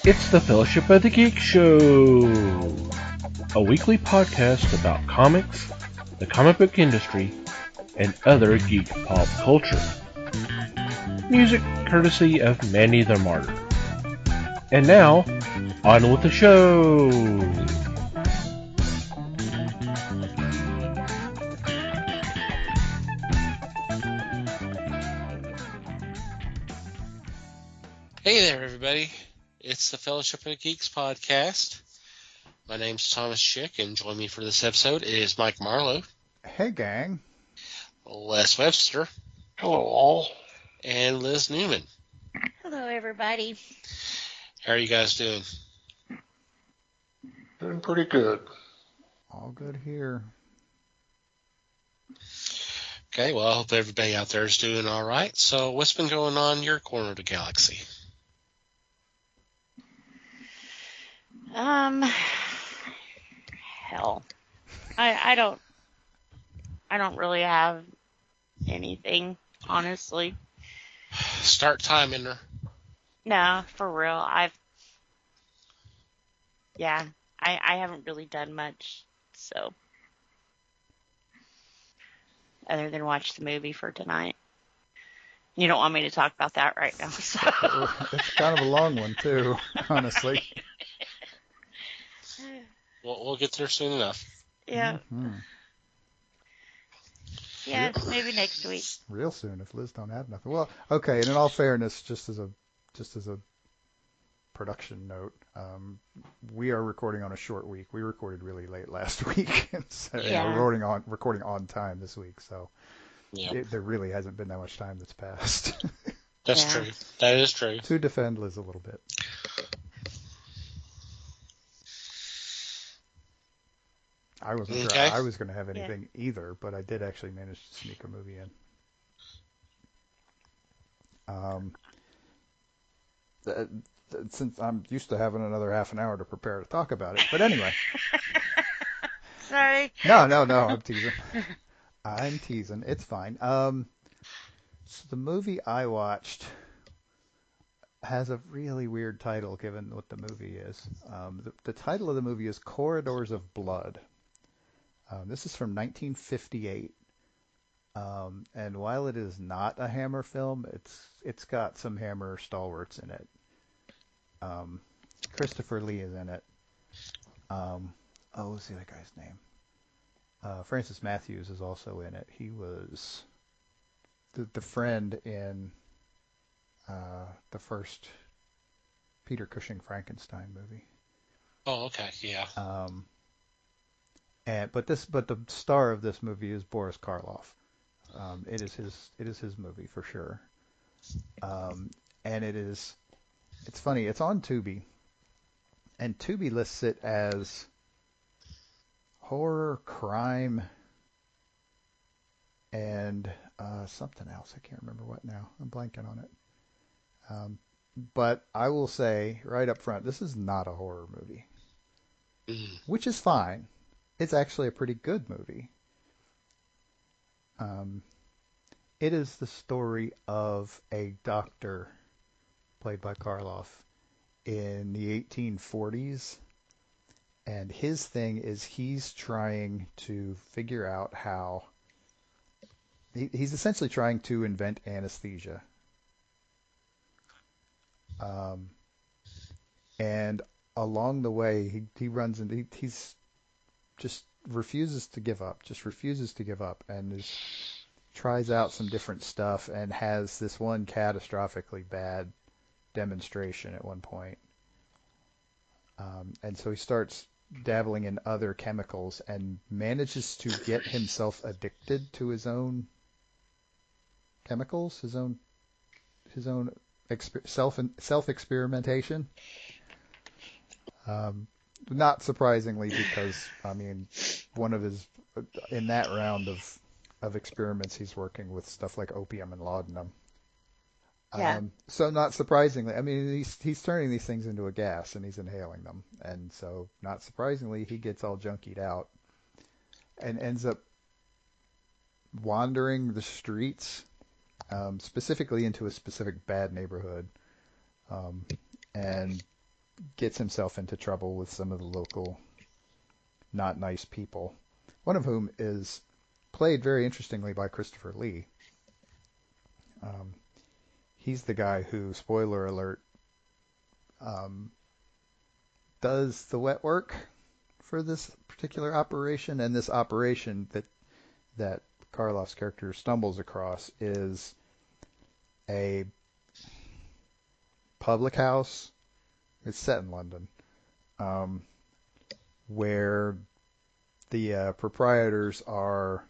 It's the Fellowship of the Geek Show, a weekly podcast about comics, the comic book industry, and other geek pop culture. Music courtesy of Manny the Martyr. And now, on with the show! Hey there, everybody. It's the Fellowship of Geeks podcast. My name's Thomas Schick, and joining me for this episode is Mike Marlowe. Hey, gang. Les Webster. Hello, all. And Liz Newman. Hello, everybody. How are you guys doing? Doing pretty good. All good here. Okay, well, I hope everybody out there is doing all right. So what's been going on in your corner of the galaxy? Hell, I don't really have anything, honestly. Start timing her. No, for real. I haven't really done much, so other than watch the movie for tonight. You don't want me to talk about that right now, so. It's kind of a long one, too, honestly. We'll get there soon enough. Yeah. Mm-hmm. Yeah, maybe next week. Real soon, if Liz don't have nothing. Well, okay, and in all fairness, just as a production note, we are recording on a short week. We recorded really late last week, and so we're recording on time this week, so there really hasn't been that much time that's passed. That's true. That is true. To defend Liz a little bit. I wasn't sure I was going to have anything either, but I did actually manage to sneak a movie in. Since I'm used to having another half an hour to prepare to talk about it. But anyway. Sorry. No, I'm teasing. I'm teasing. It's fine. So the movie I watched has a really weird title given what the movie is. The title of the movie is Corridors of Blood. This is from 1958, and while it is not a Hammer film, it's got some Hammer stalwarts in it. Christopher Lee is in it. What's the other guy's name? Francis Matthews is also in it. He was the friend in the first Peter Cushing Frankenstein movie. Oh, okay, yeah. But the star of this movie is Boris Karloff. It is his movie for sure. And it's funny. It's on Tubi, and Tubi lists it as horror, crime, and something else. I can't remember what now. I'm blanking on it. But I will say right up front, this is not a horror movie, which is fine. It's actually a pretty good movie. It is the story of a doctor played by Karloff in the 1840s. And his thing is he's trying to figure out how... He's essentially trying to invent anesthesia. And along the way, he runs into... He's just refuses to give up, and tries out some different stuff and has this one catastrophically bad demonstration at one point. And so he starts dabbling in other chemicals and manages to get himself addicted to his own chemicals, his own self-experimentation. Not surprisingly, because one of his in that round of experiments, he's working with stuff like opium and laudanum. So not surprisingly, he's turning these things into a gas and he's inhaling them, and so not surprisingly, he gets all junkied out and ends up wandering the streets, specifically into a specific bad neighborhood, and gets himself into trouble with some of the local not nice people, one of whom is played very interestingly by Christopher Lee. He's the guy who, spoiler alert, does the wet work for this particular operation, and this operation that Karloff's character stumbles across is a public house. It's set in London, where the proprietors are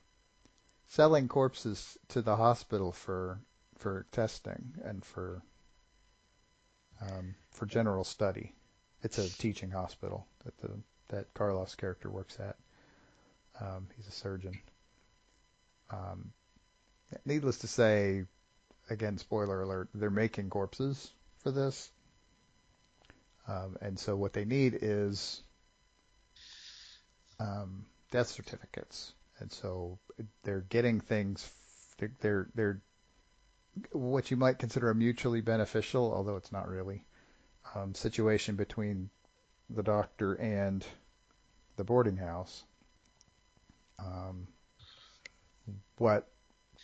selling corpses to the hospital for testing and for general study. It's a teaching hospital that Karloff's character works at. He's a surgeon. Needless to say, again, spoiler alert, they're making corpses for this. And so what they need is death certificates. And so they're getting things, they're what you might consider a mutually beneficial, although it's not really, situation between the doctor and the boarding house. What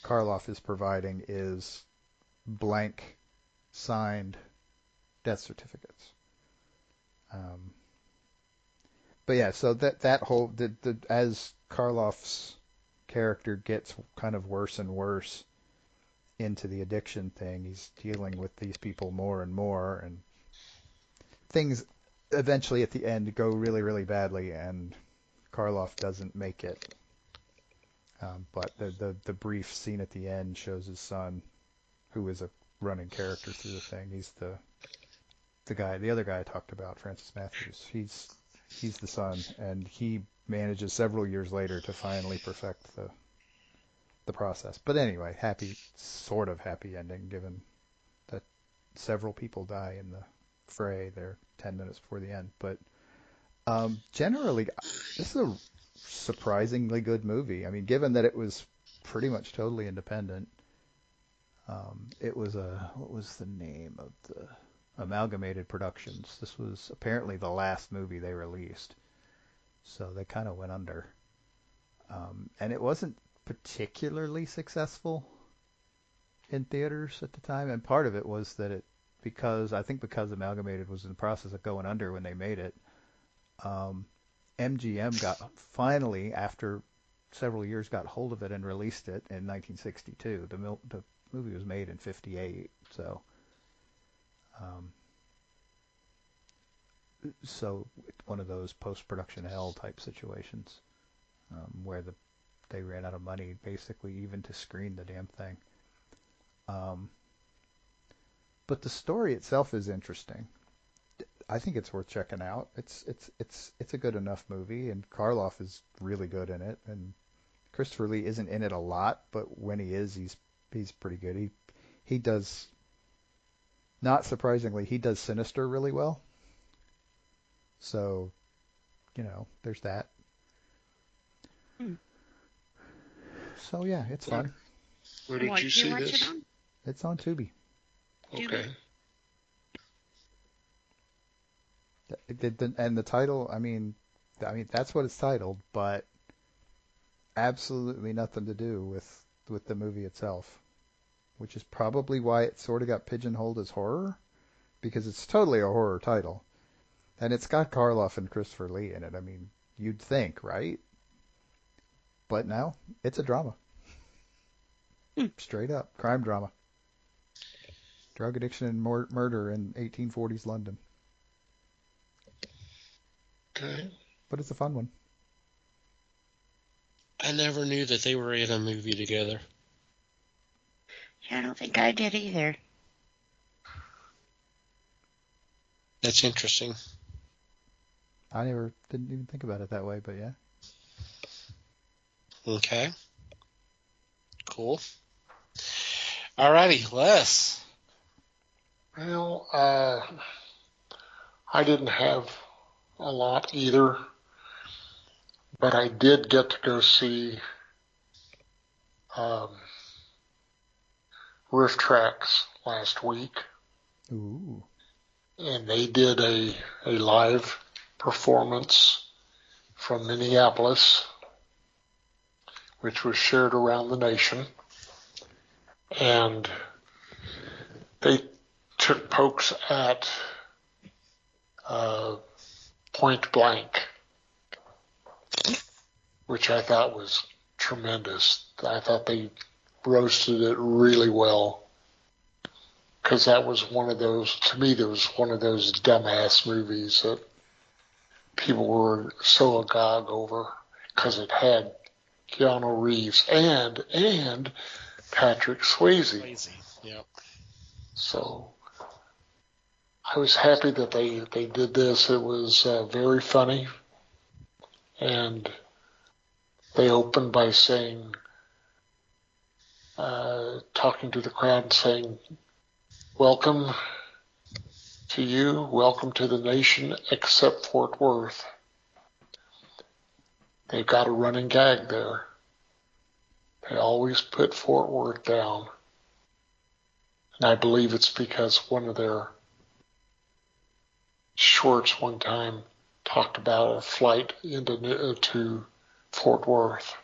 Karloff is providing is blank signed death certificates. But yeah, so that whole as Karloff's character gets kind of worse and worse into the addiction thing, he's dealing with these people more and more, and things eventually at the end go really, really badly, and Karloff doesn't make it. But the brief scene at the end shows his son, who is a running character through the thing. He's the other guy I talked about, Francis Matthews. He's the son, and he manages several years later to finally perfect the process. But anyway, sort of happy ending, given that several people die in the fray there 10 minutes before the end. But generally, this is a surprisingly good movie. I mean, given that it was pretty much totally independent. It was what was the name of the Amalgamated Productions? This was apparently the last movie they released, so they kind of went under. And it wasn't particularly successful in theaters at the time, and part of it was that because Amalgamated was in the process of going under when they made it. MGM finally, after several years, got hold of it and released it in 1962. The movie was made in 1958, so one of those post-production hell type situations, where they ran out of money basically even to screen the damn thing. But the story itself is interesting. I think it's worth checking out. It's a good enough movie, and Karloff is really good in it, and Christopher Lee isn't in it a lot, but when he is, he's pretty good. He does, not surprisingly, he does Sinister really well. So, there's that. So yeah, it's fun. Where did you see this? It's on Tubi. Okay. And the title, I mean, that's what it's titled, but absolutely nothing to do with the movie itself, which is probably why it sort of got pigeonholed as horror, because it's totally a horror title, and it's got Karloff and Christopher Lee in it. I mean, you'd think, right? But no, it's a drama. Straight up crime drama, drug addiction and murder in 1840s London. Okay. But it's a fun one. I never knew that they were in a movie together. Yeah, I don't think I did either. That's interesting. I didn't even think about it that way, but yeah. Okay. Cool. Alrighty, Les. Well, I didn't have a lot either, but I did get to go see Rifftrax last week. Ooh. and they did a live performance from Minneapolis, which was shared around the nation. And they took pokes at Point Blank, which I thought was tremendous. I thought they roasted it really well, because that was one of those, to me, that was one of those dumbass movies that people were so agog over, because it had Keanu Reeves and Patrick Swayze. Yep. So I was happy that they did this. It was very funny, and they opened by saying, talking to the crowd and saying, "Welcome to you, welcome to the nation, except Fort Worth." They've got a running gag there. They always put Fort Worth down. And I believe it's because one of their shorts one time talked about a flight to Fort Worth.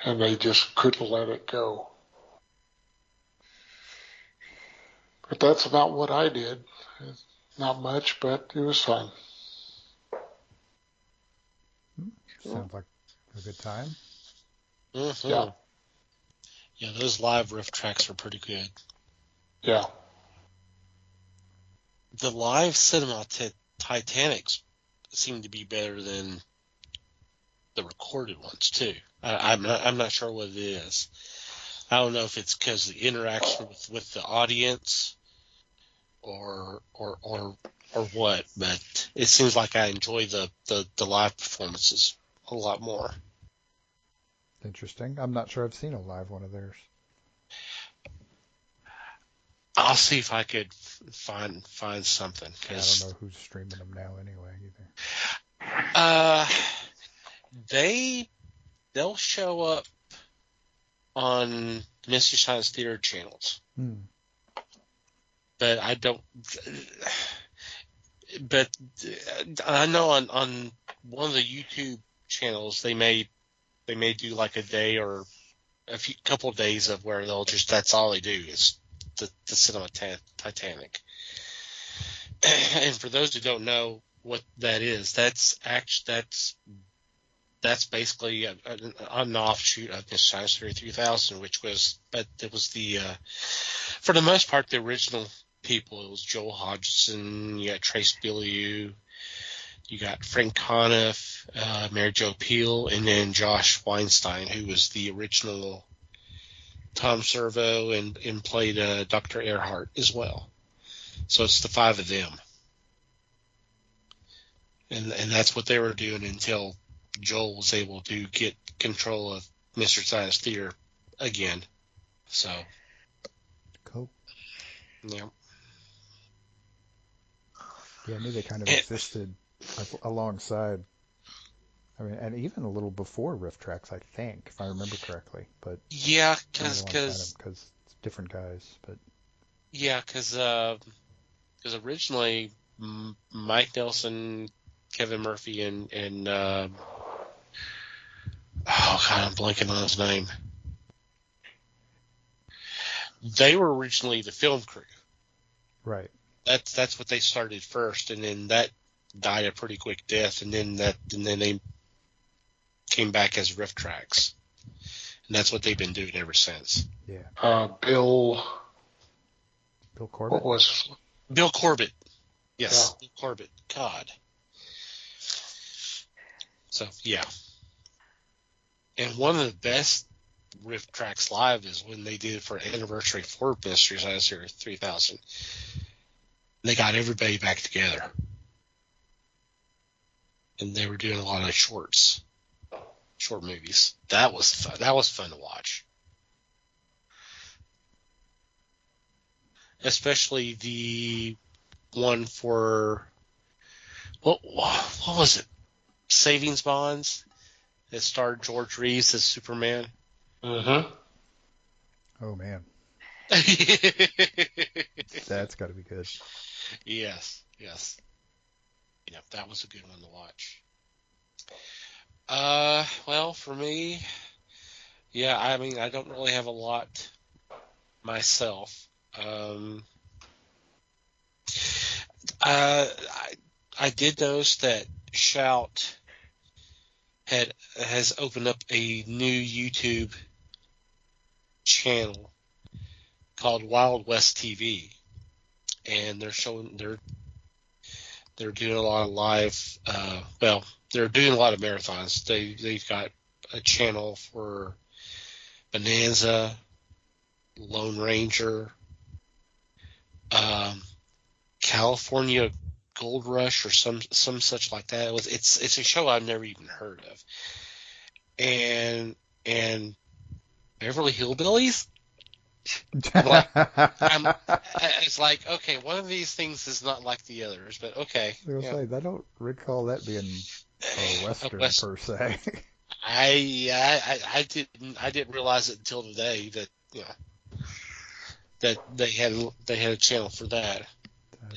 And they just couldn't let it go. But that's about what I did. Not much, but it was fun. Sounds like a good time. Mm-hmm. Yeah. Yeah, those live Rifftrax were pretty good. Yeah. The live cinema Titanics seem to be better than the recorded ones too. I'm not sure what it is. I don't know if it's because of the interaction with the audience or what, but it seems like I enjoy the live performances a lot more. Interesting. I'm not sure I've seen a live one of theirs. I'll see if I could find something. I don't know who's streaming them now anyway either. They'll show up on Mystery Science Theater channels. But I don't. But I know on one of the YouTube channels they may do like a day or couple of days of where they'll just, that's all they do is the cinema Titanic. And for those who don't know what that is, that's basically an offshoot of the Science Theater 3000, which was, but it was the for the most part the original people. It was Joel Hodgson, you got Trace Beaulieu, you got Frank Conniff, Mary Jo Peele, and then Josh Weinstein, who was the original Tom Servo and played Dr. Earhart as well. So it's the five of them. And that's what they were doing until Joel was able to get control of Mr. Science Theater again. So. Cool. Yeah. Yeah, I knew they kind of existed alongside. I mean, and even a little before Rifftrax, I think, if I remember correctly. But yeah, because it's different guys. But yeah, because originally Mike Nelson, Kevin Murphy, and oh god, I'm blanking on his name. They were originally the film crew. Right. That's what they started first, and then that died a pretty quick death, and then they came back as Rifftrax, and that's what they've been doing ever since. Yeah. Bill Corbett. What was Bill Corbett? Yes, yeah. Bill Corbett. God. So yeah, and one of the best Rifftrax live is when they did it for anniversary for Mystery Science Theater 3000. They got everybody back together, and they were doing a lot of short movies. That was fun. That was fun to watch, especially the one for what was it? Savings Bonds. That starred George Reeves as Superman. Mm-hmm. Oh man. That's got to be good. Yes. Yeah, that was a good one to watch. Well, for me, yeah, I mean, I don't really have a lot myself. I did notice that Shout has opened up a new YouTube channel called Wild West TV, and they're doing a lot of live. They're doing a lot of marathons. They've got a channel for Bonanza, Lone Ranger, California Gold Rush, or some such like that. It's a show I've never even heard of, and Beverly Hillbillies. It's like, okay, one of these things is not like the others, but okay. I was gonna say, I don't recall that being a Western per se. I didn't realize it until today that that they had a channel for that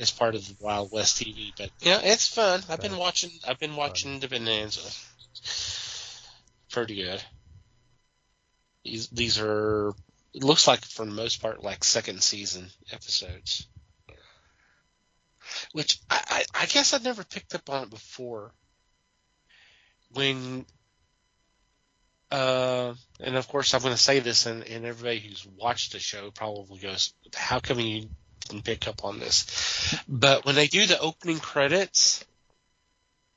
as part of the Wild West TV. But it's fun. I've been watching the Bonanza. Pretty good. These are, it looks like for the most part, like second season episodes. Which I guess I'd never picked up on it before. When and of course I'm going to say this, and everybody who's watched the show probably goes, "How come you didn't pick up on this?" But when they do the opening credits,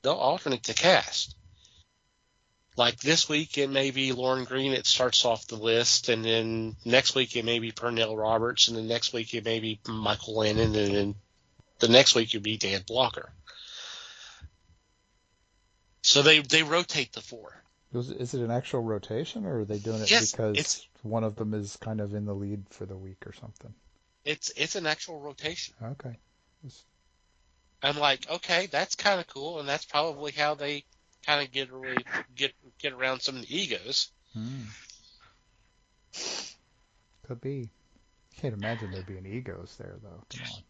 they'll alternate the cast. Like this week it may be Lauren Green. It starts off the list, and then next week it may be Pernell Roberts, and the next week it may be Michael Landon, and then the next week it would be Dan Blocker. So they rotate the four. Is it an actual rotation, or are they doing it because one of them is kind of in the lead for the week or something? It's an actual rotation. Okay. I'm like, okay, that's kind of cool, and that's probably how they kind of get around some of the egos. Could be. Can't imagine there being egos there, though. Come on.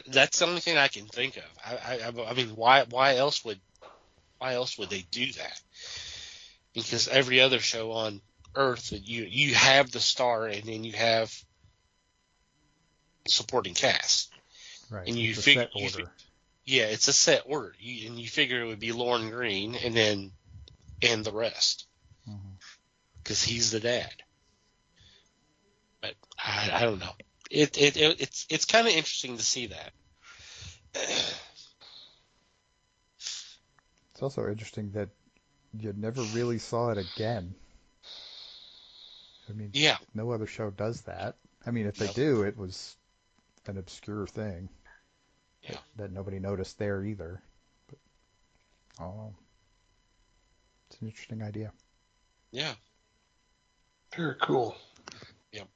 That's the only thing I can think of. I mean, why else would they do that? Because every other show on Earth, you have the star, and then you have supporting cast, right? And it's a set order. It's a set order, and you figure it would be Lauren Green, and the rest, because he's the dad. But I don't know. It's kind of interesting to see that. It's also interesting that you never really saw it again. I mean, no other show does that. I mean, if they do, it was an obscure thing that nobody noticed there either. But, it's an interesting idea. Yeah. Very cool. Yep.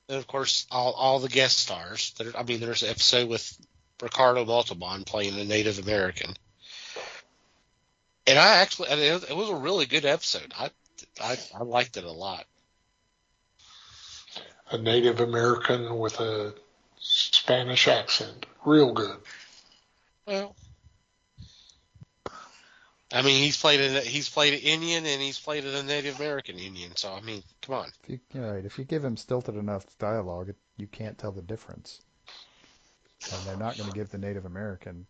And of course, all the guest stars. There's an episode with Ricardo Montalban playing a Native American, and it was a really good episode. I liked it a lot. A Native American with a Spanish accent, real good. Well, I mean, he's played an Indian, and he's played a Native American Indian. So I mean, come on. If you give him stilted enough dialogue, you can't tell the difference. And they're not going to give the Native American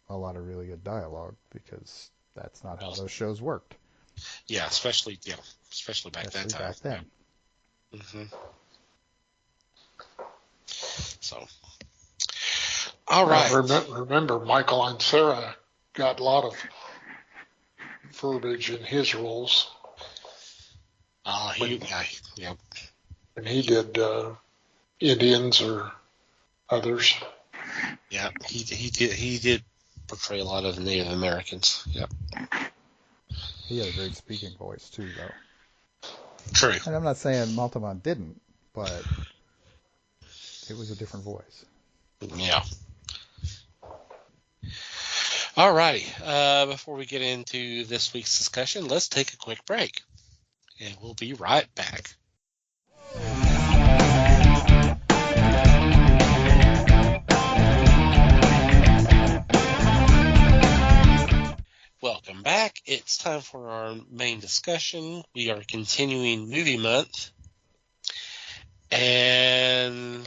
a lot of really good dialogue, because that's not how those shows worked. Yeah, especially back then. Back then. Mm-hmm. So, all right. Remember, Michael and Sarah got a lot of verbiage in his roles. When he did Indians or others. Yeah, he did portray a lot of Native Americans. Yep. He had a great speaking voice too, though. True. And I'm not saying Montalban didn't, but it was a different voice. Yeah. All righty. Before we get into this week's discussion, let's take a quick break. And we'll be right back. Welcome back. It's time for our main discussion. We are continuing movie month. And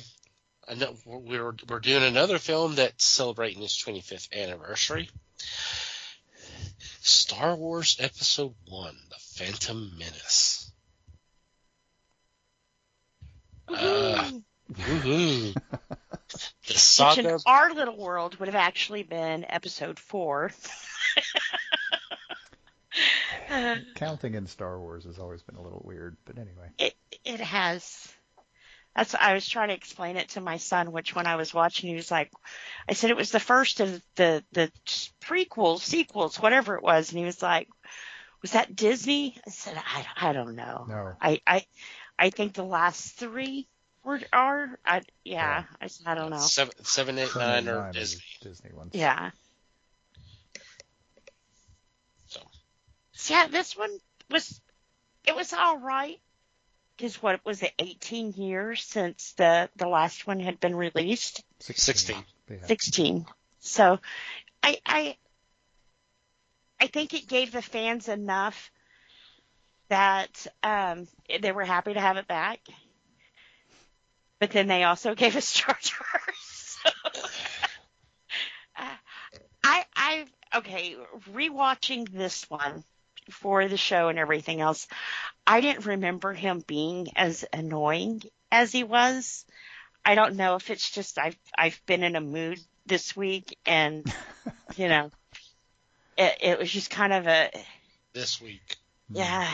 we're doing another film that's celebrating its 25th anniversary. Star Wars Episode 1, The Phantom Menace. Woohoo. The saga. Which in our little world would have actually been Episode 4. Counting in Star Wars has always been a little weird, but anyway. It has. I was trying to explain it to my son, which when I was watching, he was like, I said it was the first of the prequels, sequels, whatever it was. And he was like, was that Disney? I said, I don't know. No. I think the last three are. I said, I don't know. 7, 8, 9 are Disney ones. Yeah. So. Yeah, this one was all right. Because what was it, 18 years since the last one had been released? 16. Yeah. 16. So I think it gave the fans enough that they were happy to have it back. But then they also gave us Jar Jar. So, rewatching this one for the show and everything else, I didn't remember him being as annoying as he was. I don't know if it's just I've been in a mood this week, and it was just kind of a this week. Yeah,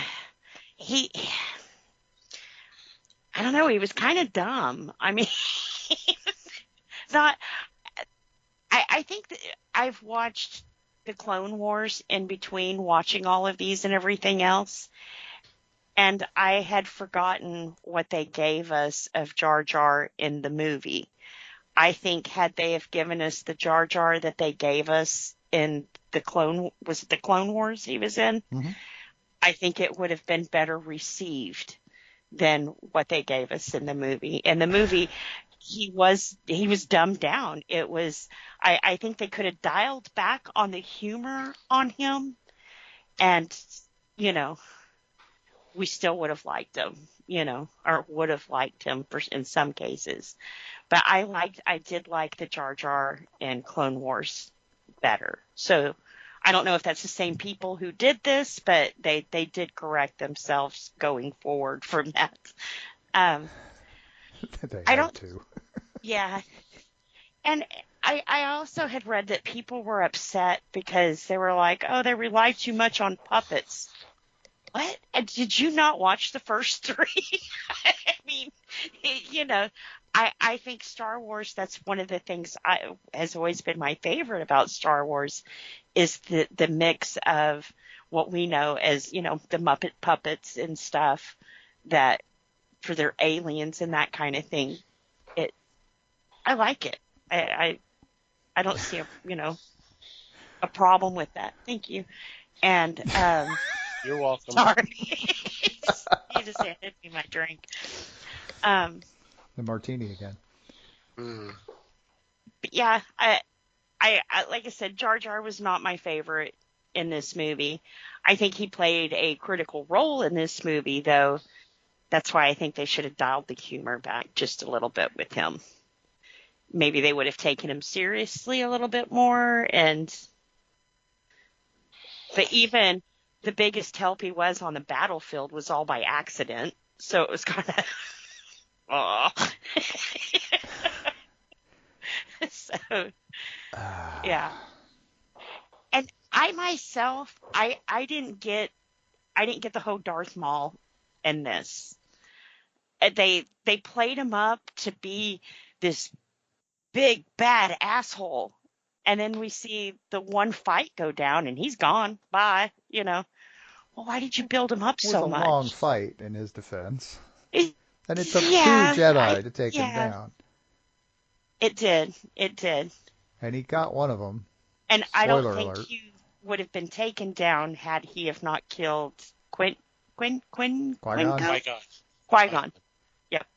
I don't know. He was kind of dumb. I mean, not. I think that I've watched the Clone Wars in between watching all of these and everything else. And I had forgotten what they gave us of Jar Jar in the movie. I think had they have given us the Jar Jar that they gave us in the Clone Wars he was in, Mm-hmm. I think it would have been better received than what they gave us in the movie. In the movie, he was dumbed down. It was, I think they could have dialed back on the humor on him, and, we still would have liked him, or would have liked him in some cases. But I did like the Jar Jar in Clone Wars better. So I don't know if that's the same people who did this, but they did correct themselves going forward from that. They had to. Yeah. And I also had read that people were upset because they were like, oh, they rely too much on puppets. What? Did you not watch the first three? I mean, I think Star Wars, that's one of the things has always been my favorite about Star Wars is the mix of what we know as, the Muppet puppets and stuff that for their aliens and that kind of thing. I like it. I don't see a problem with that. Thank you. And, you're welcome. Sorry. You just handed me my drink. The martini again. But yeah, I like I said, Jar Jar was not my favorite in this movie. I think he played a critical role in this movie, though. That's why I think they should have dialed the humor back just a little bit with him. Maybe they would have taken him seriously a little bit more, but even the biggest help he was on the battlefield was all by accident. So it was kind of, So, yeah. And I myself, I didn't get the whole Darth Maul in this. They played him up to be this big bad asshole, and then we see the one fight go down and he's gone. Bye. Well, why did you build him up so much? It was a long fight in his defense. And it took 2 Jedi to take him down. It did. And he got one of them. And Spoiler I don't think alert. he would have been taken down had he have not killed Qui-Gon. Qui-Gon. Yep.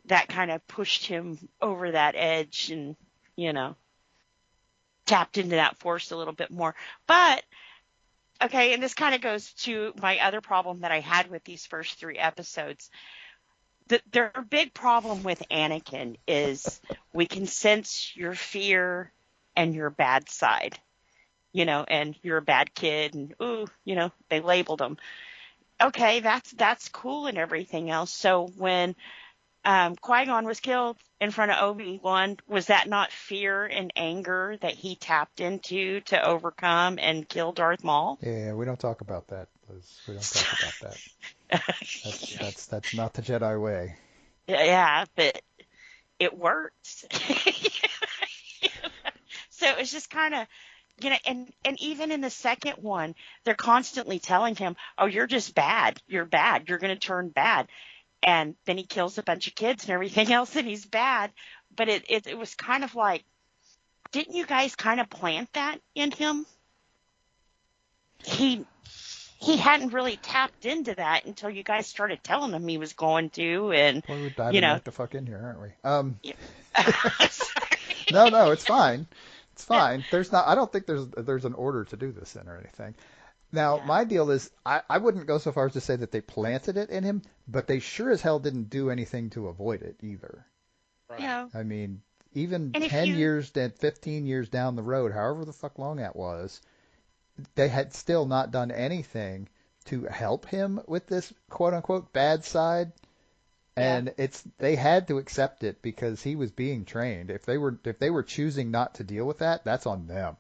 That kind of pushed him over that edge and, tapped into that force a little bit more. But, okay, and this kind of goes to my other problem that I had with these first 3 episodes. Their big problem with Anakin is we can sense your fear and your bad side, and you're a bad kid, and they labeled him. Okay, that's cool and everything else. So when Qui-Gon was killed in front of Obi-Wan, was that not fear and anger that he tapped into to overcome and kill Darth Maul? Yeah, we don't talk about that, Liz. We don't talk about that. That's not the Jedi way. Yeah, but it works. So it's just kind of, and even in the second one, they're constantly telling him, oh, you're just bad. You're bad. You're going to turn bad. And then he kills a bunch of kids and everything else, and he's bad. But it was kind of like, didn't you guys kind of plant that in him? He hadn't really tapped into that until you guys started telling him he was going to, and boy, we're diving right the fuck in here, aren't we? No, it's fine. It's fine. I don't think there's an order to do this in or anything. Now, my deal is, I wouldn't go so far as to say that they planted it in him, but they sure as hell didn't do anything to avoid it either. Right. I mean, even 10 years, 15 years down the road, however the fuck long that was, they had still not done anything to help him with this quote-unquote bad side. And they had to accept it because he was being trained. If they were choosing not to deal with that, that's on them.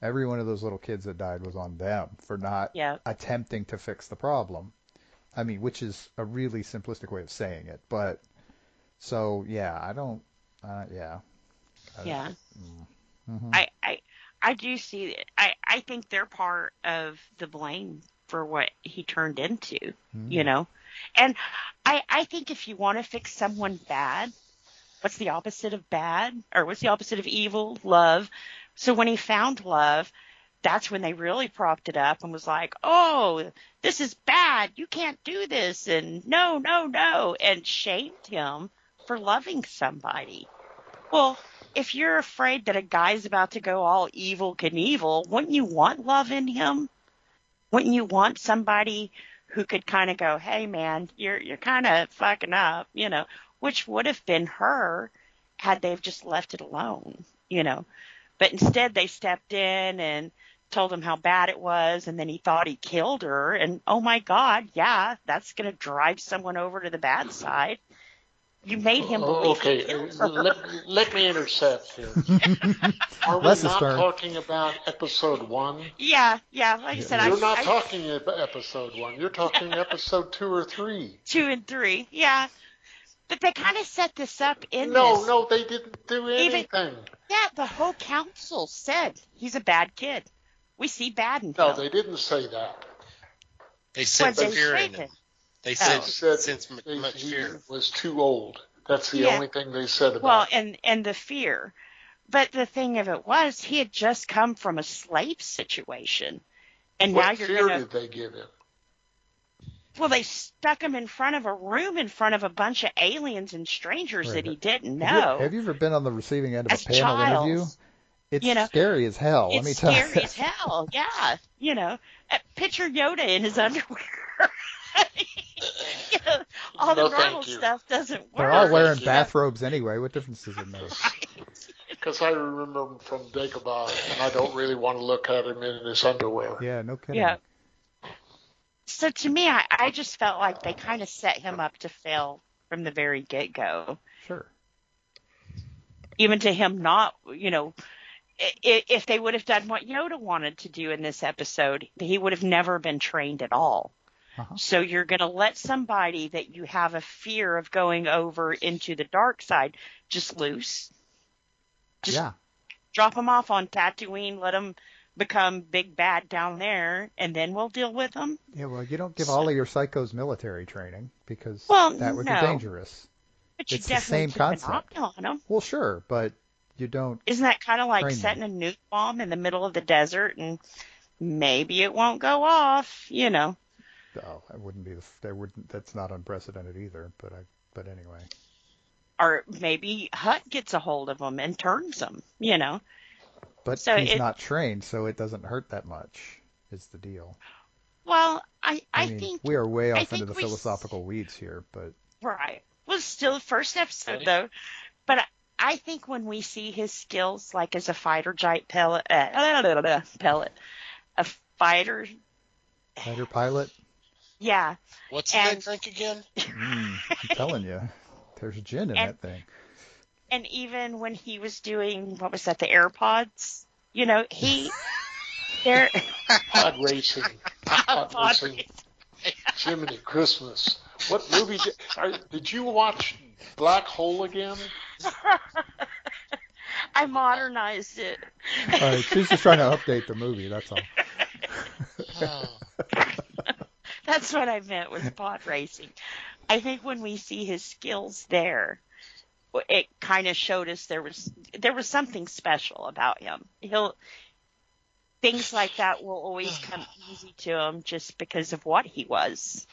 Every one of those little kids that died was on them for not attempting to fix the problem. I mean, which is a really simplistic way of saying it. But, so, I don't, Mm-hmm. I do see it. I think they're part of the blame for what he turned into, And I think if you want to fix someone bad, what's the opposite of bad? Or what's the opposite of evil? Love. So when he found love, that's when they really propped it up and was like, oh, this is bad. You can't do this. And no. And shamed him for loving somebody. Well, if you're afraid that a guy's about to go all evil Knievel, wouldn't you want love in him? Wouldn't you want somebody who could kind of go, hey, man, you're kind of fucking up, which would have been her had they've just left it alone, But instead they stepped in and told him how bad it was, and then he thought he killed her, and oh my God, that's going to drive someone over to the bad side. You made him believe he killed her. Let me intercept here. Are we not talking about episode 1? Yeah, like I said. You're not talking about episode 1. You're talking episode 2 or 3. 2 and 3, yeah. But they kind of set this up in this. No, they didn't do anything. The whole council said he's a bad kid. We see bad in him. No, they didn't say that. They said fear in him. They said since much fear was too old. That's the only thing they said about it. Well, and the fear. But the thing of it was, he had just come from a slave situation. And what now you're fear did they give him? Well, they stuck him in front of a room in front of a bunch of aliens and strangers that he didn't know. Have you ever been on the receiving end of a panel interview? It's scary as hell, let me tell you. It's scary as hell, yeah. Picture Yoda in his underwear. All the normal stuff doesn't work. They're all wearing bathrobes anyway. What difference does it make? Because I remember him from Dagobah, and I don't really want to look at him in his underwear. Yeah, no kidding. Yeah. So to me, I just felt like they kind of set him up to fail from the very get-go. Sure. Even to him not, if they would have done what Yoda wanted to do in this episode, he would have never been trained at all. Uh-huh. So you're going to let somebody that you have a fear of going over into the dark side just loose. Just drop them off on Tatooine, let them become big bad down there, and then we'll deal with them. Yeah, well, you don't give all of your psychos military training because that would be dangerous. But you it's definitely the same concept. An eye on them. Well, sure, but you don't. Isn't that kind of like setting a nuke bomb in the middle of the desert and maybe it won't go off, Oh, it wouldn't be there wouldn't. That's not unprecedented either. But anyway. Or maybe Hut gets a hold of him and turns him, But So he's not trained, so it doesn't hurt that much. Is the deal? well, I mean, think we are way I off into think the philosophical weeds here, but right. Was still the first episode though, but I think when we see his skills, like as a fighter jet pellet, a fighter, fighter pilot. yeah. What's that drink again? I'm telling you, there's gin in that thing. And even when he was doing, what was that, the AirPods? There. Pod racing. Pod racing. racing. Jiminy Christmas. What movie did you watch? Black Hole again? I modernized it. All right, she's just trying to update the movie. That's all. That's what I meant with pod racing. I think when we see his skills there, it kind of showed us there was something special about him. Things like that will always come easy to him just because of what he was,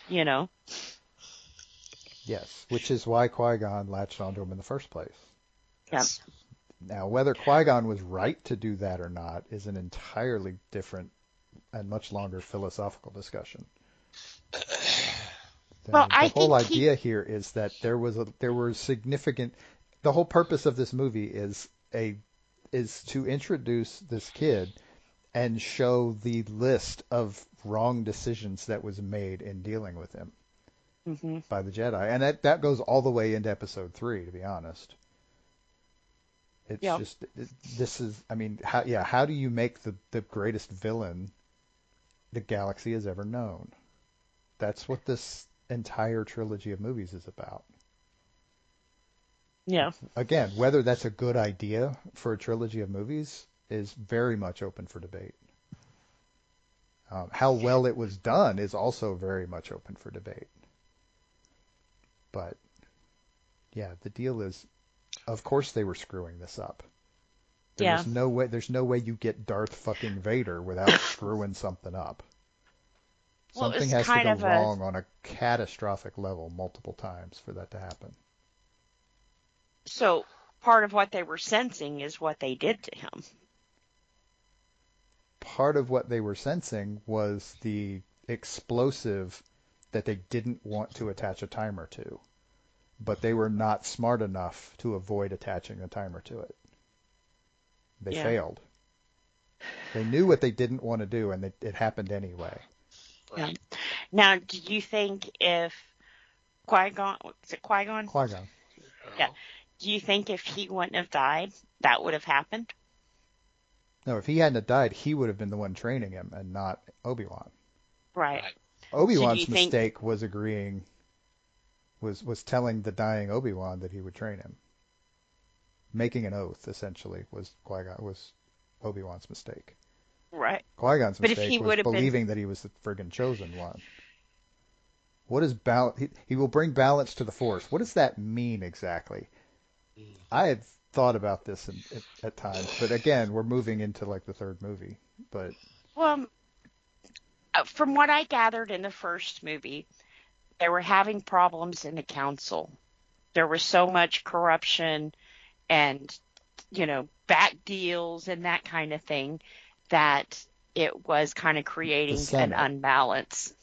Yes, which is why Qui-Gon latched onto him in the first place. Yes. Now, whether Qui-Gon was right to do that or not is an entirely different and much longer philosophical discussion. Well, the whole idea here is that there were significant. The whole purpose of this movie is to introduce this kid and show the list of wrong decisions that was made in dealing with him by the Jedi, and that goes all the way into Episode 3. To be honest, it's just this is. I mean, how do you make the greatest villain the galaxy has ever known? That's what this entire trilogy of movies is about. Yeah. Again, whether that's a good idea for a trilogy of movies is very much open for debate. How well it was done is also very much open for debate. But yeah, the deal is, of course they were screwing this up. There's no way you get Darth fucking Vader without screwing something up. Well, Something has to go wrong on a catastrophic level multiple times for that to happen. So part of what they were sensing is what they did to him. Part of what they were sensing was the explosive that they didn't want to attach a timer to, but they were not smart enough to avoid attaching a timer to it. They failed. They knew what they didn't want to do, and it happened anyway. Yeah. Now, do you think if Qui-Gon, is it Qui-Gon? Qui-Gon. Yeah. Do you think if he wouldn't have died, that would have happened? No, if he hadn't have died, he would have been the one training him and not Obi-Wan. Right. Obi-Wan's mistake was was telling the dying Obi-Wan that he would train him. Making an oath, essentially, was Obi-Wan's mistake. Right. Qui-Gon's mistake was believing that he was the friggin' chosen one. What is balance? He will bring balance to the Force. What does that mean exactly? I had thought about this at times, but again, we're moving into like the third movie. But from what I gathered in the first movie, they were having problems in the council. There was so much corruption and, back deals and that kind of thing that it was kind of creating an unbalance.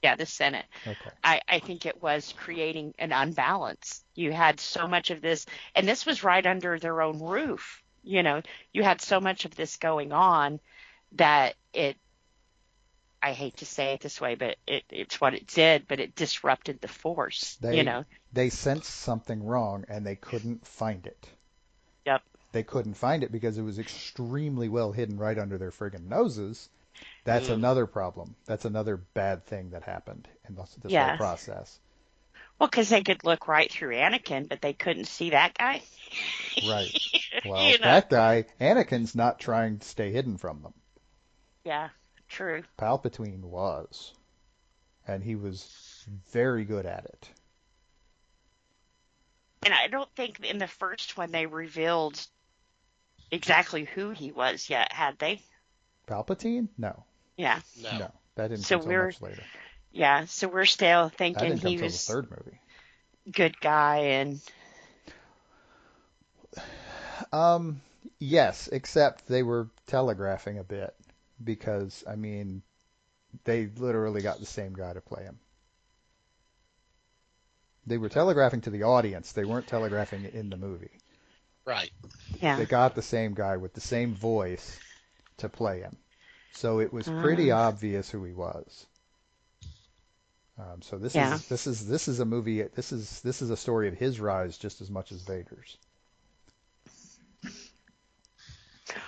Yeah, the Senate. Okay. I think it was creating an unbalance. You had so much of this, and this was right under their own roof. You had so much of this going on that I hate to say it this way, but it's what it did, but it disrupted the Force. They sensed something wrong, and they couldn't find it. Yep. They couldn't find it because it was extremely well hidden right under their friggin' noses. That's another problem. That's another bad thing that happened in this whole process. Well, because they could look right through Anakin, but they couldn't see that guy. Right. Well, that guy, Anakin's not trying to stay hidden from them. Yeah, true. Palpatine was. And he was very good at it. And I don't think in the first one they revealed exactly who he was yet, had they? Palpatine? No. Yeah. No, that didn't come so much later. Yeah, so we're still I thinking didn't come he till the was third movie. good guy and Yes, except they were telegraphing a bit because, I mean, they literally got the same guy to play him. They were telegraphing to the audience. They weren't telegraphing it in the movie. Right. yeah. They got the same guy with the same voice to play him. So it was pretty Uh, obvious who he was. So yeah. this is a movie. This is a story of his rise just as much as Vader's.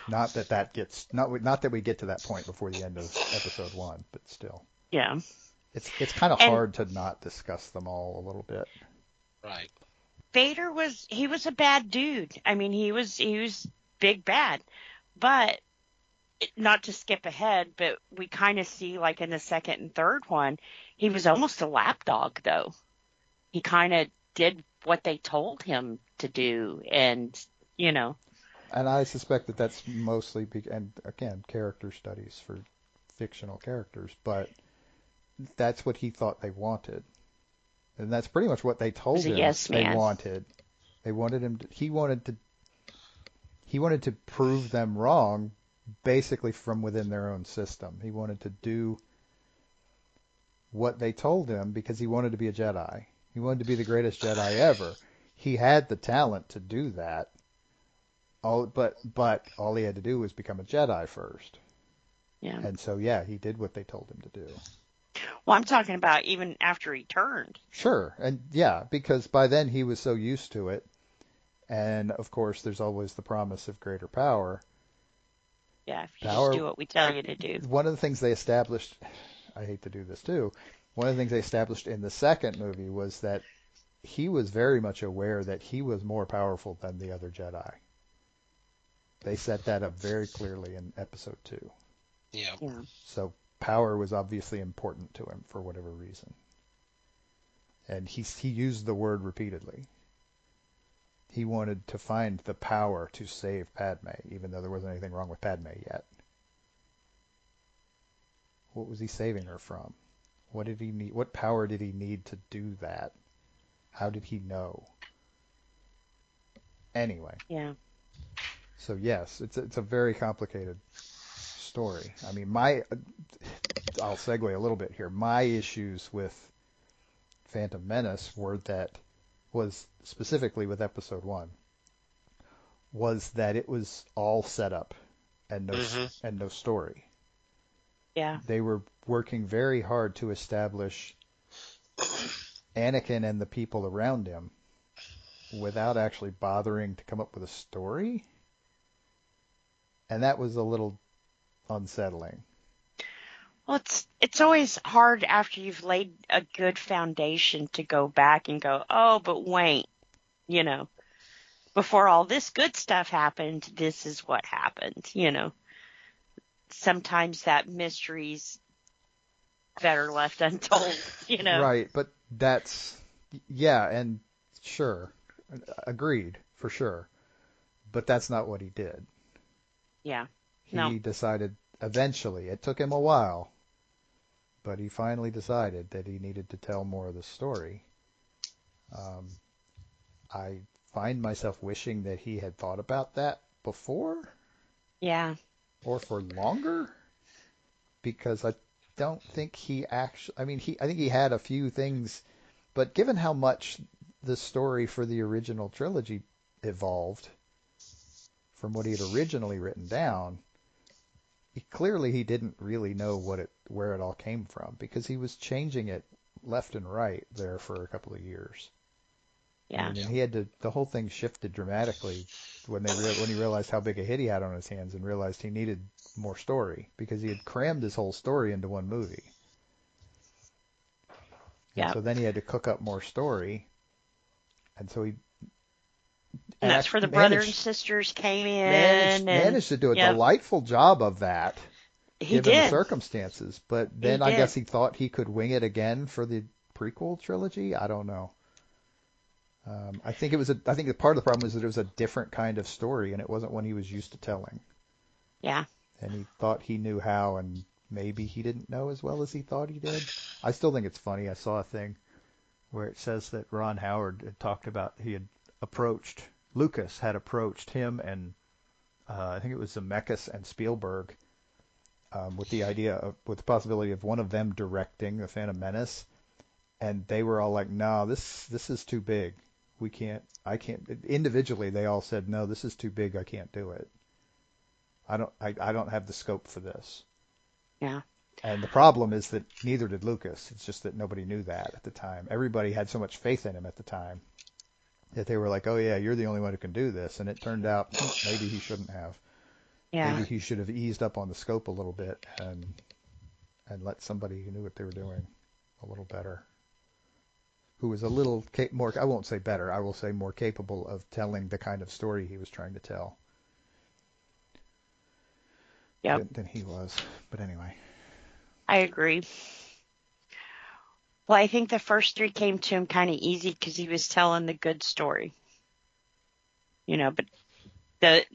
Not that we get to that point before the end of episode 1, but still, Yeah. it's kind of And hard to not discuss them all a little bit. Right. Vader was a bad dude. I mean, he was big bad. But not to skip ahead, but we kind of see like in the second and third one, he was almost a lapdog though. He kind of did what they told him to do, and you know, And I suspect that that's mostly, and again, character studies for fictional characters, but that's what he thought they wanted. And that's pretty much what they told was a him yes they man. wanted. They wanted him to, he wanted to prove them wrong basically from within their own system. He wanted to do what they told him because he wanted to be a Jedi. He wanted to be the greatest Jedi ever. He had the talent to do that. But all he had to do was become a Jedi first. Yeah. And so yeah, he did what they told him to do. Well, I'm talking about even after he turned. Sure. And yeah, because by then he was so used to it. And of course, there's always the promise of greater power. Yeah, if you Power. just do what we tell you to do. One of the things they established, I hate to do this too, one of the things they established in the second movie was that he was very much aware that he was more powerful than the other Jedi. They set that up very clearly in episode 2. Yeah. Yeah. So power was obviously important to him for whatever reason. And he used the word repeatedly. He wanted to find the power to save Padme, even though there wasn't anything wrong with Padme yet. What was he saving her from? What did he need? What power did he need to do that? How did he know? Anyway, Yeah. so yes, it's a very complicated story. I mean, I'll segue a little bit here. My issues with Phantom Menace was specifically with episode 1, was that it was all set up and no story. Yeah. They were working very hard to establish Anakin and the people around him without actually bothering to come up with a story. And that was a little unsettling. Well, it's always hard after you've laid a good foundation to go back and go, oh, but wait, you know, before all this good stuff happened, this is what happened, you know. Sometimes that mystery's better left untold, you know. Right, but yeah, and sure, agreed, for sure. But that's not what he did. Yeah. He No. decided eventually, it took him a while, but he finally decided that he needed to tell more of the story. I find myself wishing that he had thought about that before Yeah. or for longer, because I don't think he actually, I mean, I think he had a few things, but given how much the story for the original trilogy evolved from what he had originally written down, clearly he didn't really know where it all came from, because he was changing it left and right there for a couple of years. Yeah. And he had the whole thing shifted dramatically when he realized how big a hit he had on his hands and realized he needed more story, because he had crammed his whole story into one movie. And Yeah. so then he had to cook up more story. And so he And that's where the brother and sisters came in. managed to do a yep, delightful job of that, he given the did. circumstances. But then He I did. guess he thought he could wing it again for the prequel trilogy. I don't know. I think the part of the problem was that it was a different kind of story, and it wasn't one he was used to telling. Yeah. And he thought he knew how, and maybe he didn't know as well as he thought he did. I still think it's funny. I saw a thing where it says that Ron Howard had talked about Lucas had approached him and I think it was Zemeckis and Spielberg with the possibility of one of them directing the Phantom Menace, and they were all like, "No, this is too big. I can't." Individually, they all said, "No, this is too big. I can't do it. I don't have the scope for this." Yeah. And the problem is that neither did Lucas. It's just that nobody knew that at the time. Everybody had so much faith in him at the time that they were like, "Oh yeah, you're the only one who can do this." And it turned out maybe he shouldn't have. Yeah. Maybe he should have eased up on the scope a little bit and let somebody who knew what they were doing a little better, who was a little more, I won't say better, I will say more capable of telling the kind of story he was trying to tell than he was. But anyway. I agree. Well, I think the first three came to him kind of easy because he was telling the good story. But the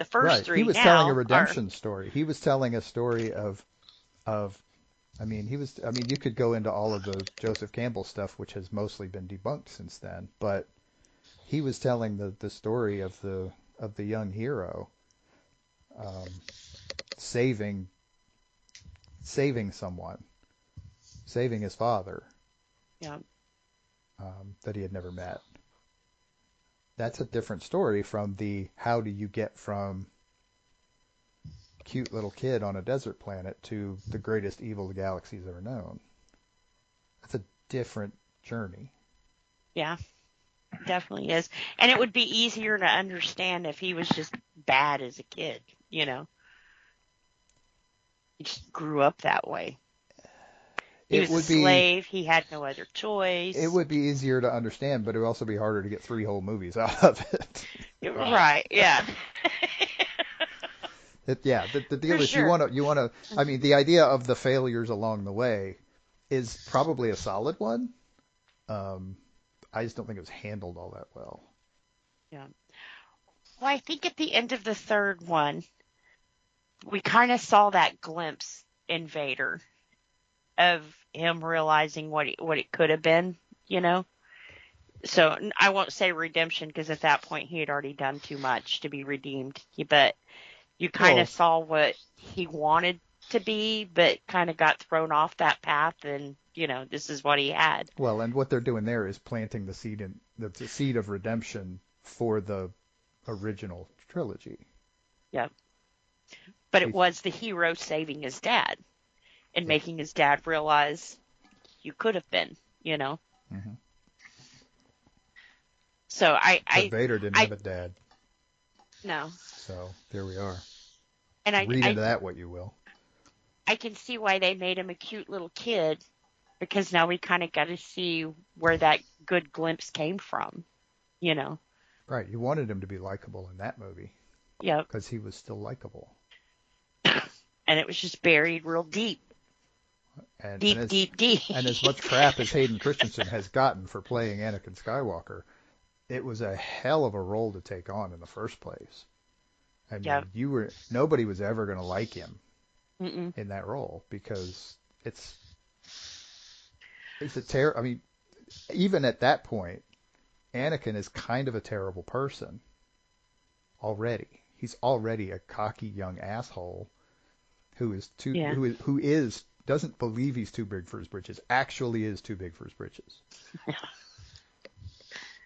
first right. three he was now telling a redemption story. He was telling a story of you could go into all of the Joseph Campbell stuff, which has mostly been debunked since then, but he was telling the story of the young hero saving someone, saving his father, that he had never met. That's a different story from the how do you get from cute little kid on a desert planet to the greatest evil the galaxy's ever known. That's a different journey. Yeah, definitely is. And it would be easier to understand if he was just bad as a kid, He just grew up that way. He was a slave. He had no other choice. It would be easier to understand, but it would also be harder to get 3 whole movies out of it. Right, yeah. The deal For is sure. you want to. I mean, the idea of the failures along the way is probably a solid one. I just don't think it was handled all that well. Yeah. Well, I think at the end of the third one, we kind of saw that glimpse in Vader of him realizing what it could have been, So I won't say redemption because at that point he had already done too much to be redeemed. But you kind of saw what he wanted to be, but kind of got thrown off that path, and this is what he had. Well, and what they're doing there is planting the seed of redemption for the original trilogy. Yep. But it was the hero saving his dad and making his dad realize you could have been, Mm-hmm. So But Vader didn't have a dad. No. So there we are. And read into that what you will. I can see why they made him a cute little kid, because now we kind of got to see where that good glimpse came from, Right. You wanted him to be likable in that movie. Yep. Because he was still likable. And it was just buried real deep. Deep. And as much crap as Hayden Christensen has gotten for playing Anakin Skywalker, it was a hell of a role to take on in the first place. I mean, nobody was ever going to like him in that role because it's a I mean, even at that point, Anakin is kind of a terrible person already. He's already a cocky young asshole who doesn't believe he's too big for his britches, actually is too big for his britches.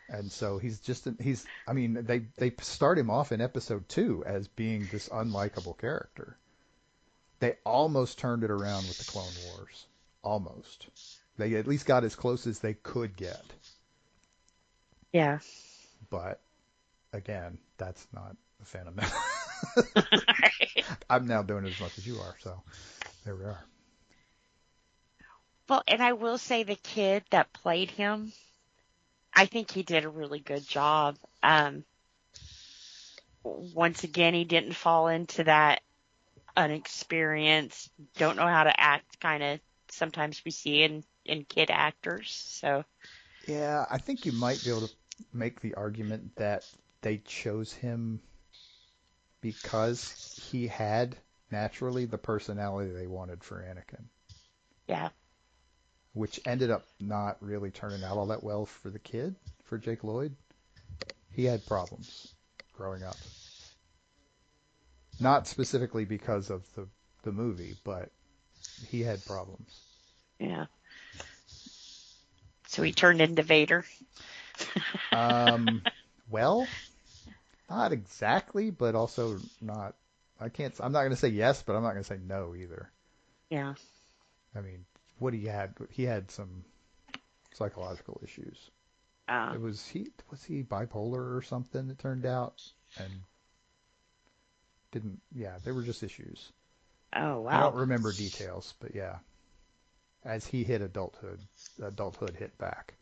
And so they start him off in episode 2 as being this unlikable character. They almost turned it around with the Clone Wars. Almost. They at least got as close as they could get. Yeah. But, again, that's not the Phantom Menace. I'm now doing it as much as you are, so there we are. Well, and I will say the kid that played him, I think he did a really good job. Once again, he didn't fall into that unexperienced, don't know how to act kind of sometimes we see in kid actors. So yeah, I think you might be able to make the argument that they chose him because he had naturally the personality they wanted for Anakin, Yeah. which ended up not really turning out all that well for the kid, for Jake Lloyd. He had problems growing up. Not specifically because of the movie, but he had problems. Yeah. So he turned into Vader. Well, not exactly, but also not. I'm not going to say yes, but I'm not going to say no either. Yeah. I mean, what he had some psychological issues. Was he bipolar or something? It turned out, and there were just issues. Oh, wow. I don't remember details, but yeah, as he hit adulthood hit back.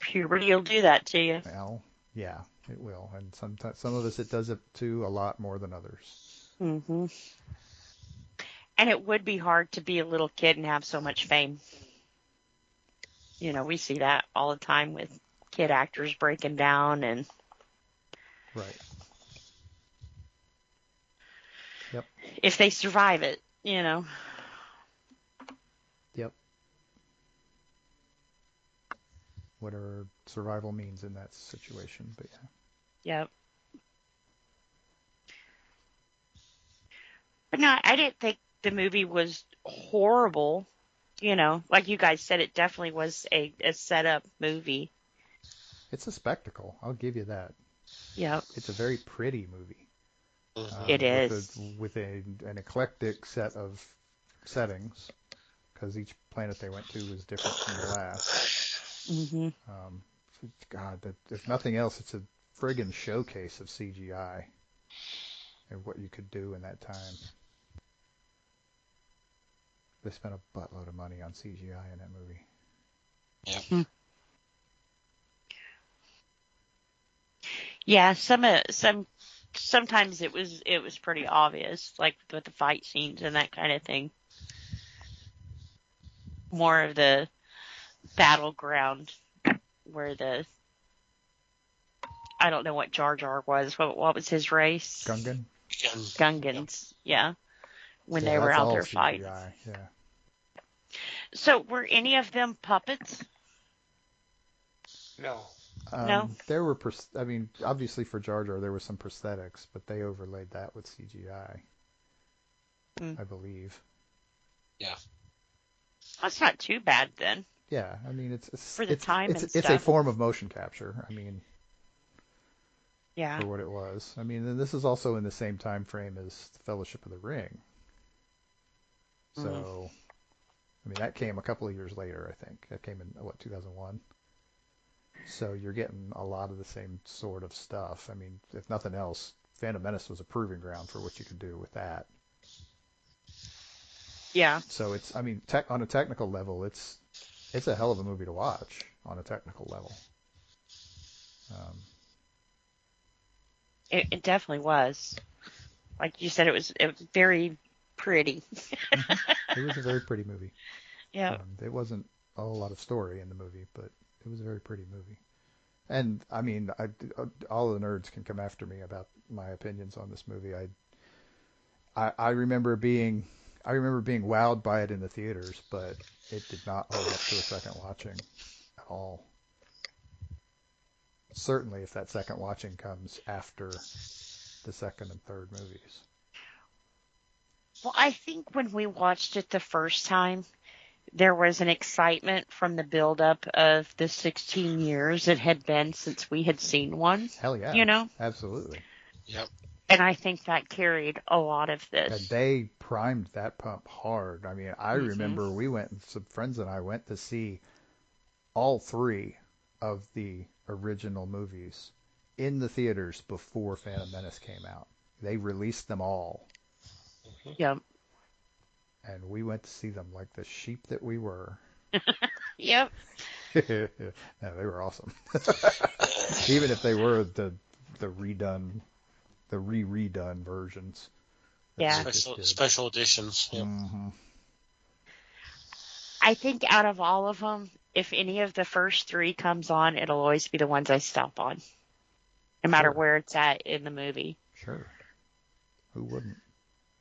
Puberty will do that to you. Well, yeah, it will, and sometimes some of us it does it to a lot more than others. Mm-hmm. And it would be hard to be a little kid and have so much fame. You know, we see that all the time with kid actors breaking down and. Right. Yep. If they survive it, you know. Yep. Whatever survival means in that situation, but yeah. Yep. But no, I didn't think the movie was horrible. You know, like you guys said, it definitely was a setup movie. It's a spectacle. I'll give you that. Yep. It's a very pretty movie. It is. With an eclectic set of settings, because each planet they went to was different from the last. Mm-hmm. God, if nothing else, it's a friggin' showcase of CGI and what you could do in that time. They spent a buttload of money on CGI in that movie. Yeah. Yeah, sometimes it was pretty obvious, like with the fight scenes and that kind of thing. More of the battleground where I don't know what Jar Jar was. What was his race? Gungan? Gungans, yeah. When they were that's out all there CGI, fighting. Yeah. So were any of them puppets? No. No. There were, obviously for Jar Jar there was some prosthetics, but they overlaid that with CGI, I believe. Yeah. That's not too bad then. Yeah, I mean it's for the time and it's a stuff. form of motion capture. I mean, Yeah. for what it was. I mean, and this is also in the same time frame as Fellowship of the Ring. So, I mean, that came a couple of years later, I think. That came in 2001. So you're getting a lot of the same sort of stuff. I mean, if nothing else, Phantom Menace was a proving ground for what you could do with that. Yeah. So it's, I mean, on a technical level, it's a hell of a movie to watch on a technical level. It definitely was. Like you said, it was very pretty. It was a very pretty movie. Yeah. There wasn't a whole lot of story in the movie, but it was a very pretty movie. And I mean, all the nerds can come after me about my opinions on this movie. I remember being wowed by it in the theaters, but it did not hold up to a second watching at all. Certainly, if that second watching comes after the second and third movies. Well, I think when we watched it the first time, there was an excitement from the buildup of the 16 years it had been since we had seen one. Hell yeah. You know? Absolutely. Yep. And I think that carried a lot of this. And they primed that pump hard. I mean, I remember some friends and I went to see all three of the original movies in the theaters before Phantom Menace came out. They released them all. Yep. And we went to see them like the sheep that we were. Yep. No, they were awesome. Even if they were the redone versions. Yeah. Special editions. Yep. Mm-hmm. I think out of all of them, if any of the first three comes on, it'll always be the ones I stop on. No matter where it's at in the movie. Sure. Who wouldn't?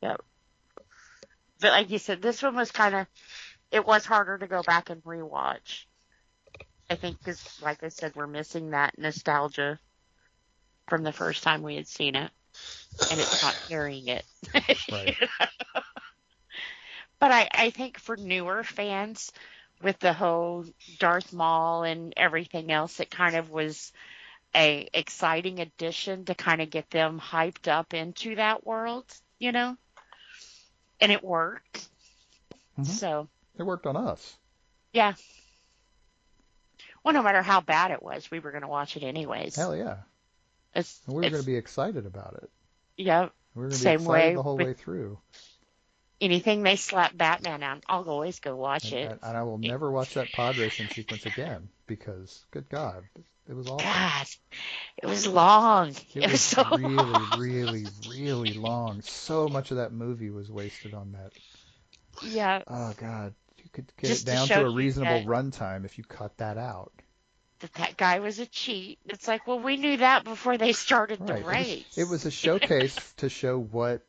Yep. But like you said, this one was it was harder to go back and rewatch. I think because, like I said, we're missing that nostalgia from the first time we had seen it, and it's not carrying it. Right. But I think for newer fans, with the whole Darth Maul and everything else, it kind of was a exciting addition to kind of get them hyped up into that world, and it worked. Mhm. So It worked on us. yeah. Well, no matter how bad it was, we were going to watch it anyways. Hell yeah. It's, And we were it's going to be excited about it. yeah. We were going to be Same excited way the whole with way through. anything they slap Batman on, I'll always go watch it. And I will never watch that pod racing sequence again because, good God, it was awful. God, it was long. It was so really, long. really, really long. So much of that movie was wasted on that. Yeah. Oh, God. You could get Just it to down show to a you reasonable that- runtime if you cut that out. That guy was a cheat. It's like, well, we knew that before they started the Right. race. It was a showcase to show what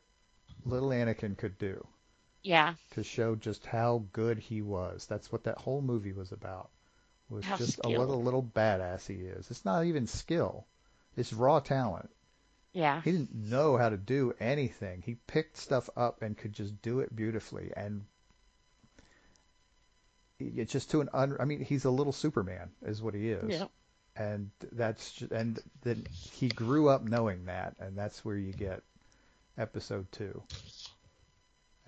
little Anakin could do, Yeah. to show just how good he was. That's what that whole movie was about. Was How just skilled. a little badass he is. It's not even skill. It's raw talent. Yeah. He didn't know how to do anything. He picked stuff up and could just do it beautifully. And it's just I mean, he's a little Superman, is what he is. Yeah. And and then he grew up knowing that, and that's where you get episode 2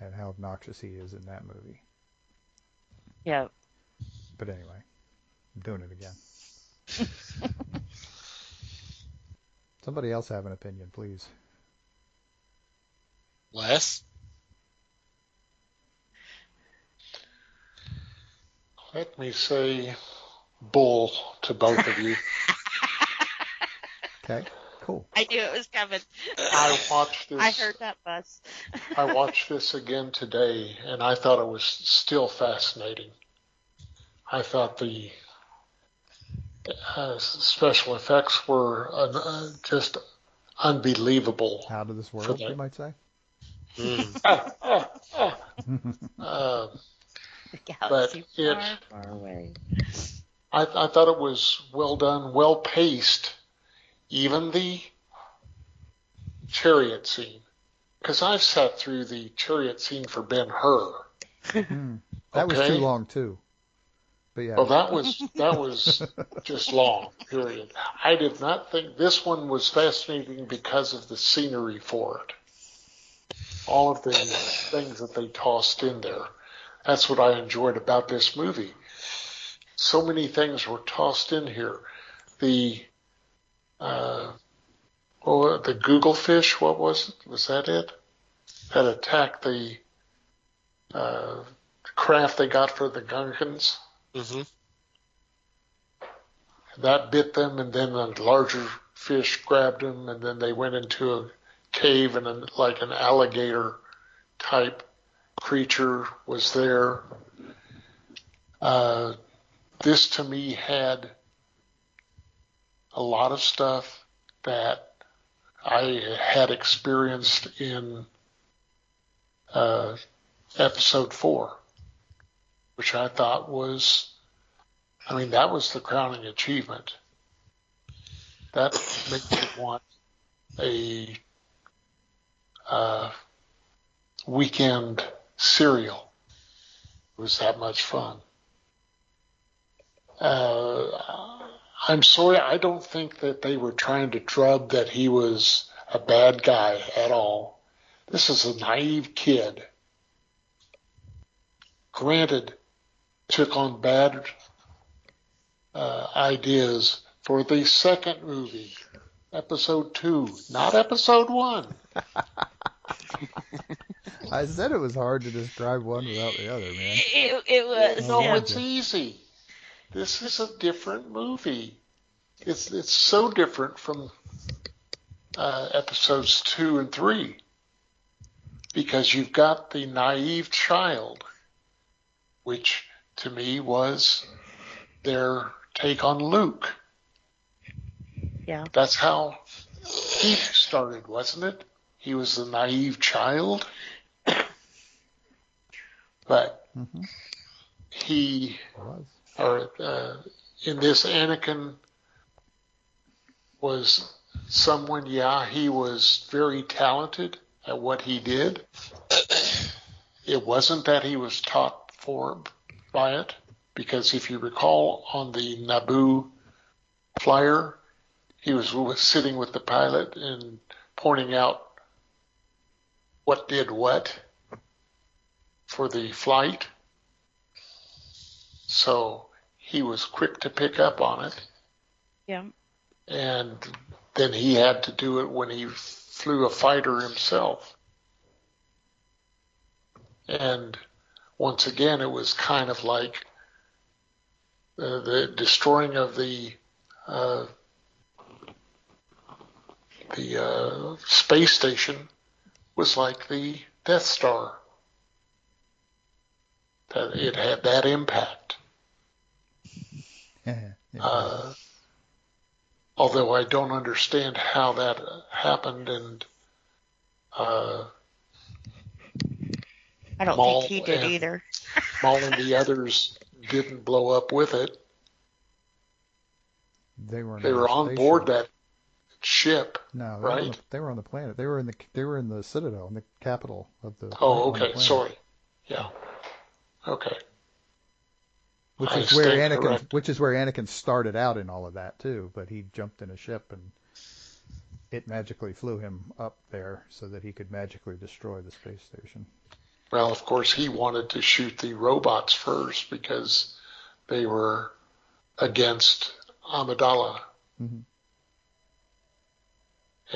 and how obnoxious he is in that movie. Yeah. But anyway, I'm doing it again. Somebody else have an opinion, please. Les? Let me say bull to both of you. Okay, cool. I knew it was coming. I watched this. I heard that buzz. I watched this again today, and I thought it was still fascinating. I thought the special effects were just unbelievable. Out of this For world, that. you might say. The galaxy But far away. I thought it was well done, well paced. Even the chariot scene, because I've sat through the chariot scene for Ben-Hur. That was Okay. too long too. But yeah. Well, that was just long. Period. I did not think this one was fascinating because of the scenery for it. All of the things that they tossed in there. That's what I enjoyed about this movie. So many things were tossed in here. The Google fish, what was it? Was that it? That attacked the craft they got for the Gungans. Mm-hmm. That bit them, and then a larger fish grabbed them, and then they went into a cave, and like an alligator type creature was there. This to me had a lot of stuff that I had experienced in episode 4, which I thought was, that was the crowning achievement. That makes you want a weekend cereal. It was that much fun. I'm sorry, I don't think that they were trying to drub that he was a bad guy at all. This is a naive kid. Granted, took on bad ideas for the second movie, episode 2, not episode 1. I said it was hard to describe one without the other, man. It was. No, yeah. it's easy. This is a different movie. It's so different from episodes 2 and 3 because you've got the naive child, which to me was their take on Luke. Yeah. That's how he started, wasn't it? he was a naive child, but he Was. or in this Anakin was someone, he was very talented at what he did. It wasn't that he was taught by it, because if you recall on the Naboo flyer, he was sitting with the pilot and pointing out what did what for the flight. So he was quick to pick up on it. Yeah. And then he had to do it when he flew a fighter himself. And once again, it was kind of like the destroying of the space station was like the Death Star. That it had that impact. Although I don't understand how that happened, and I don't think he did either. Maul and the others didn't blow up with it. They were on board that ship. No, right? They were on the planet. They were in the Citadel, in the capital of the. Oh, okay. Sorry. Yeah. Okay. Which is where Anakin started out in all of that too, but he jumped in a ship and it magically flew him up there so that he could magically destroy the space station. Well, of course, he wanted to shoot the robots first because they were against Amidala. Mm-hmm.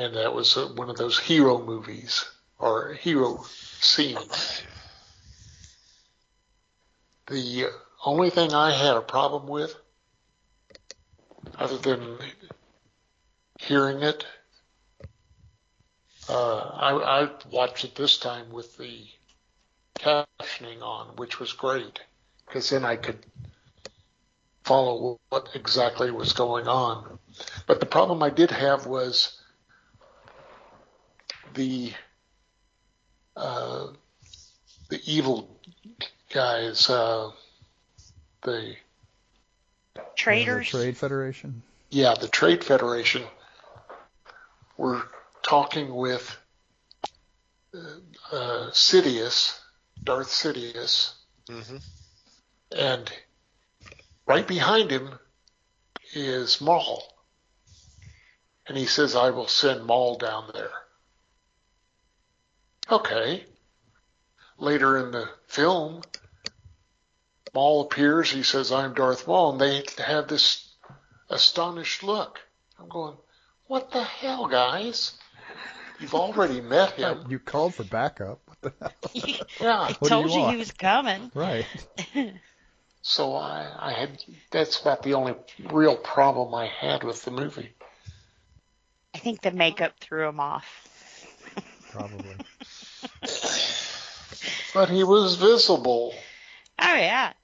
And that was one of those hero movies or hero scenes. The only thing I had a problem with, other than hearing it, I watched it this time with the captioning on, which was great, because then I could follow what exactly was going on. But the problem I did have was the evil guys, the Traders? The Trade Federation? Yeah, the Trade Federation were talking with Sidious, Darth Sidious, and right behind him is Maul. And he says, I will send Maul down there. Okay. Later in the film, Maul appears. He says, I'm Darth Maul. And they have this astonished look. I'm going, what the hell, guys? You've already met him. You called for backup. What the hell? Yeah. I told you he was coming. Right. So that's about the only real problem I had with the movie. I think the makeup threw him off. Probably. But he was visible. Oh, yeah.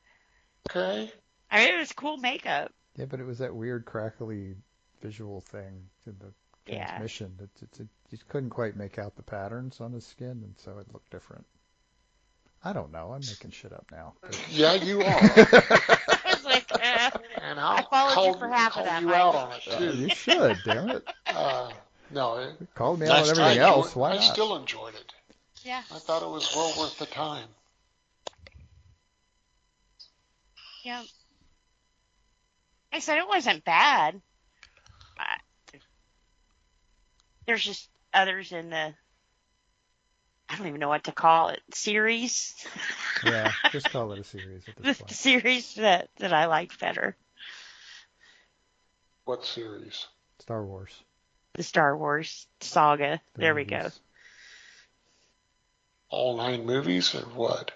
Okay. I mean, it was cool makeup. Yeah, but it was that weird crackly visual thing to the transmission. Yeah. You couldn't quite make out the patterns on his skin, and so it looked different. I don't know. I'm making shit up now. Yeah, you are. I was like, and I followed you for half of that. You out on it too. You should, damn it. No, you called me out on everything else. Why not? I still enjoyed it. Yeah. I thought it was well worth the time. Yeah. I said it wasn't bad. There's just others in the, I don't even know what to call it, series. Yeah, just call it a series at this point. The series that I liked better. What series? Star Wars. The Star Wars saga. There we go. All 9 movies or what?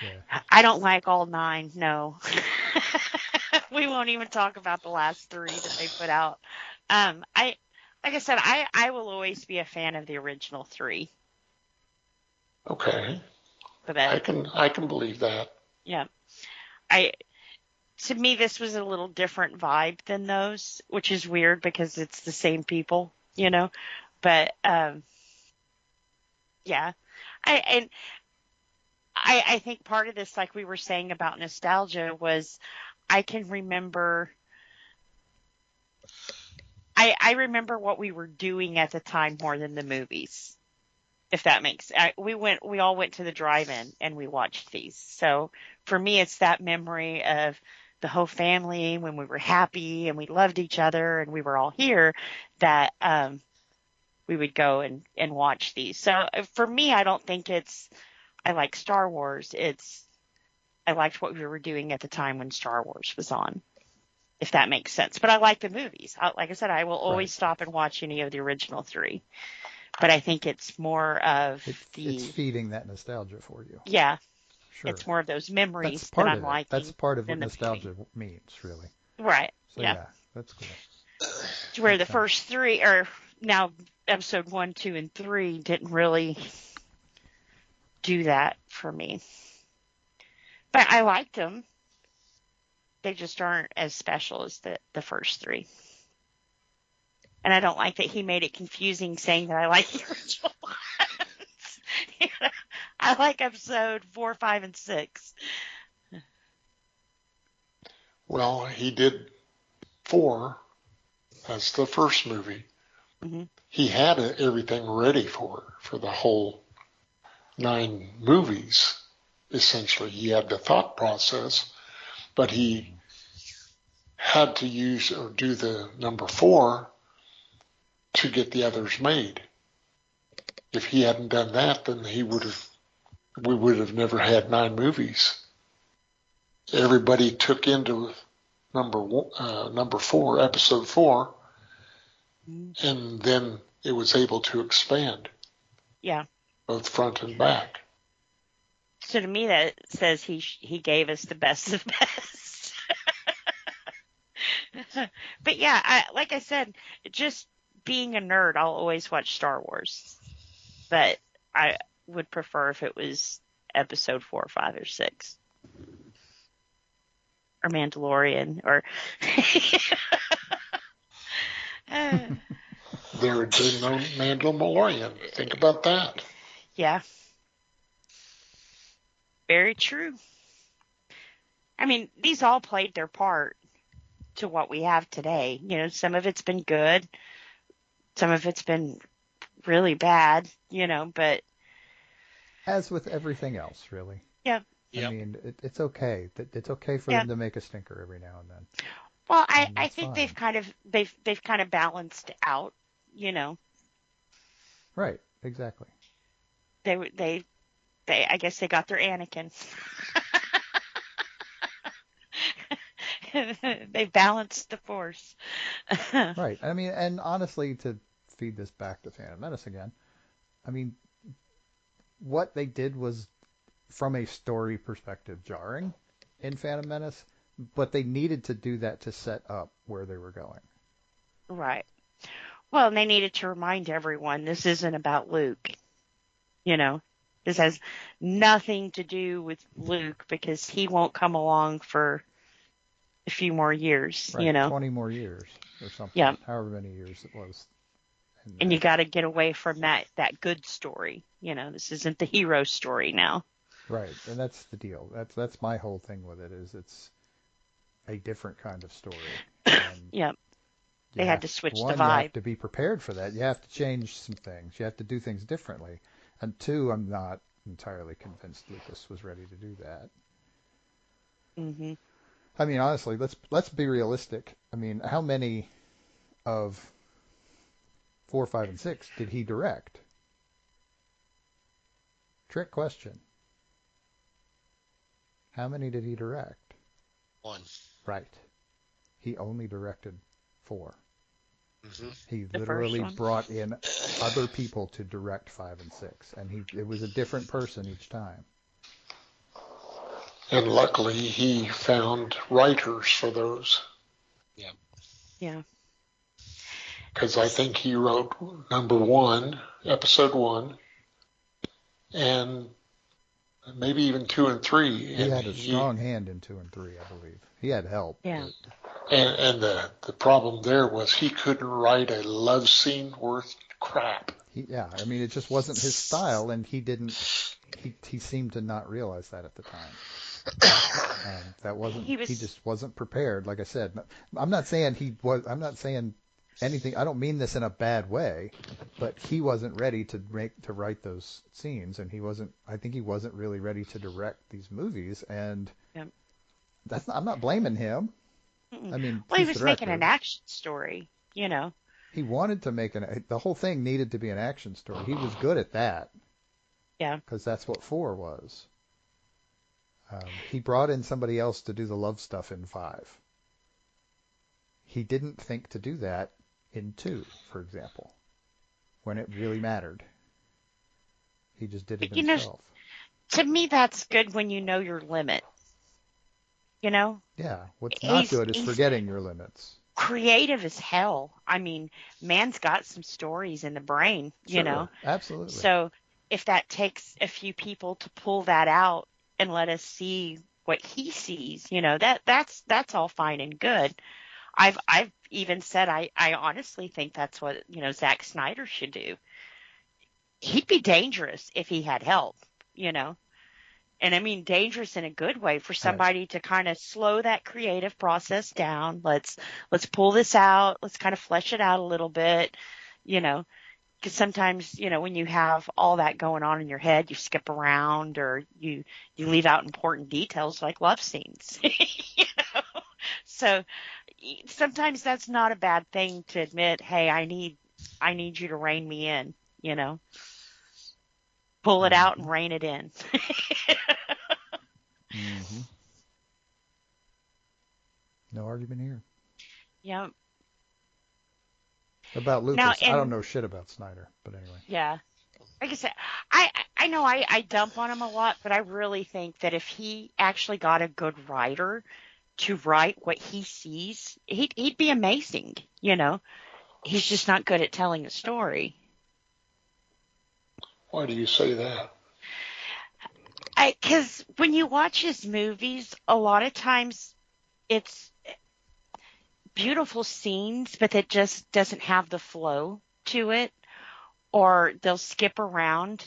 Yeah. I don't like all 9, no. We won't even talk about the last 3 that they put out. Like I said, I will always be a fan of the original 3. Okay. But I can believe that. Yeah. To me, this was a little different vibe than those, which is weird because it's the same people, you know. But Yeah. I think part of this, like we were saying about nostalgia, was I can remember. I remember what we were doing at the time more than the movies, if that makes. We all went to the drive-in and we watched these. So for me, it's that memory of the whole family when we were happy and we loved each other and we were all here, that we would go and watch these. So for me, I don't think I like Star Wars. I liked what we were doing at the time when Star Wars was on, if that makes sense. But I like the movies. Like I said, I will always stop and watch any of the original three. But I think it's more of it's feeding that nostalgia for you. Yeah. Sure. It's more of those memories that's part that of I'm it. liking. That's part of what nostalgia means, really. Right. So yeah, that's cool. To where the first three, or now episode 1, 2, and 3 didn't really do that for me. But I liked them. They just aren't as special as the first three. And I don't like that he made it confusing saying that I like the original ones. I like episode 4, 5, and 6. Well, he did 4 as the first movie. Mm-hmm. He had everything ready for the whole 9 movies, essentially. He had the thought process, but he had to use or do the number 4 to get the others made. If he hadn't done that, then we would have never had 9 movies. Everybody took into number 4, episode 4, and then it was able to expand. Yeah. Both front and back. So to me, that says he gave us the best of the best. But yeah, like I said, just being a nerd, I'll always watch Star Wars. But I would prefer if it was episode 4, 5, or 6. Or Mandalorian, or... There would be no Mandalorian. Think about that. Yeah. Very true. I mean, these all played their part to what we have today. You know, some of it's been good. Some of it's been really bad, but... As with everything else, really. Yeah. I mean, it's okay. It's okay for them to make a stinker every now and then. Well, I think fine. they've kind of balanced out, Right, exactly. They I guess they got their Anakin. They balanced the force. Right. I mean, and honestly, to feed this back to Phantom Menace again, I mean, what they did was, from a story perspective, jarring in Phantom Menace, but they needed to do that to set up where they were going. Right. Well, and they needed to remind everyone this isn't about Luke. This has nothing to do with Luke because he won't come along for a few more years, right, 20 more years or something. Yeah. However many years it was. And you got to get away from that good story. This isn't the hero story now. Right, and that's the deal. That's my whole thing with it, is it's a different kind of story. And yeah. They had to switch the vibe. You have to be prepared for that. You have to change some things. You have to do things differently. And 2, I'm not entirely convinced Lucas was ready to do that. Mm-hmm. I mean, honestly, let's be realistic. I mean, how many of 4, 5, and 6 did he direct? Trick question. How many did he direct? 1. Right. He only directed 4. Mm-hmm. He literally brought in other people to direct 5 and 6, and it was a different person each time. And luckily, he found writers for those. Yeah. Yeah. Because I think he wrote number 1, episode 1, and maybe even 2 and 3. He had a strong hand in 2 and 3, I believe. He had help. Yeah. And the problem there was he couldn't write a love scene worth crap. I mean, it just wasn't his style, and he seemed to not realize that at the time. He just wasn't prepared. Like I said, I'm not saying anything. I don't mean this in a bad way, but he wasn't ready to write those scenes, and I think he wasn't really ready to direct these movies, and Yep. I'm not blaming him. Mm-mm. I mean, Well, he he's was the making director. an action story, you know. He wanted to make the whole thing needed to be an action story. He was good at that. Yeah. Because that's what 4 was. He brought in somebody else to do the love stuff in 5. He didn't think to do that in 2, for example, when it really mattered. He just did it But, you know, himself. to me, that's good when you know your limit. You know, Yeah, what's not good is he's forgetting your limits. creative as hell. I mean, man's got some stories in the brain, you know. Absolutely. So if that takes a few people to pull that out and let us see what he sees, you know, that's all fine and good. I've even said I honestly think that's what, you know, Zack Snyder should do. He'd be dangerous if he had help, you know. And I mean dangerous in a good way for somebody to kind of slow that creative process down. Let's pull this out. Let's kind of flesh it out a little bit, you know, because sometimes, you know, when you have all that going on in your head, you skip around or you leave out important details like love scenes, you know. So sometimes that's not a bad thing to admit. Hey, I need you to rein me in, you know, pull it out and rein it in. Mm-hmm. No argument here. Yeah. About Lucas, Now, I don't know shit about Snyder, but anyway. Yeah. Like I said, I know I dump on him a lot, but I really think that if he actually got a good writer to write what he sees, he'd be amazing, you know. He's just not good at telling a story. Why do you say that? Because when you watch his movies, a lot of times it's beautiful scenes, but it just doesn't have the flow to it, or they'll skip around.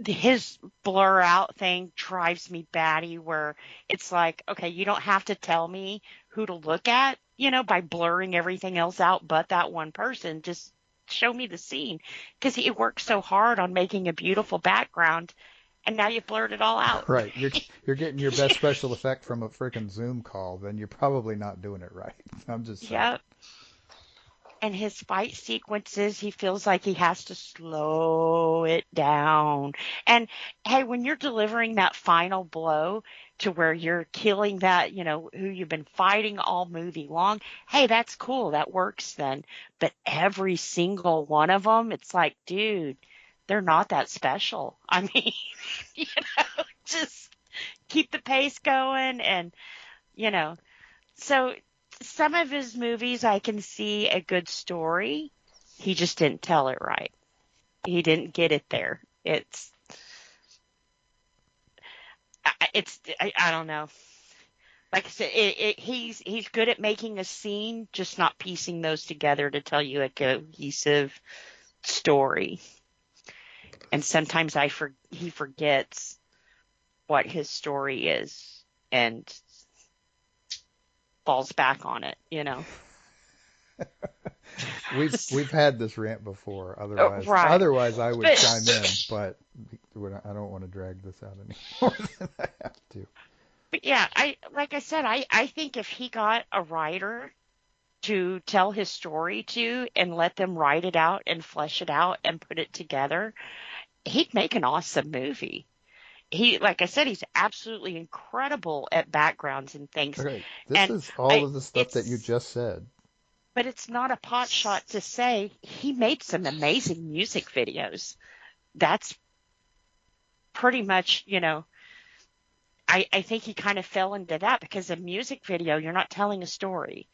His blur out thing drives me batty, where it's like, okay, you don't have to tell me who to look at, you know, by blurring everything else out but that one person. Just show me the scene, because he works so hard on making a beautiful background, and now you've blurred it all out. Right. You're getting your best special effect from a freaking Zoom call, then you're probably not doing it right. I'm just saying. Yep. And his fight sequences, he feels like he has to slow it down. And hey, when you're delivering that final blow to where you're killing that, you know, who you've been fighting all movie long, hey, that's cool. That works then. But every single one of them, it's like, dude, they're not that special. I mean, you know, just keep the pace going and, you know, so some of his movies I can see a good story. He just didn't tell it right. He didn't get it there. I don't know. Like I said, he's good at making a scene, just not piecing those together to tell you a cohesive story. And sometimes he forgets what his story is and falls back on it, you know. We've had this rant before. Right. Otherwise I would chime in, but I don't want to drag this out any more than I have to. But yeah, like I said, I think if he got a writer to tell his story to and let them write it out and flesh it out and put it together, he'd make an awesome movie. Like I said, he's absolutely incredible at backgrounds and things. Okay, this is all of the stuff that you just said. But it's not a pot shot to say he made some amazing music videos. That's pretty much, you know, I think he kind of fell into that, because a music video, you're not telling a story.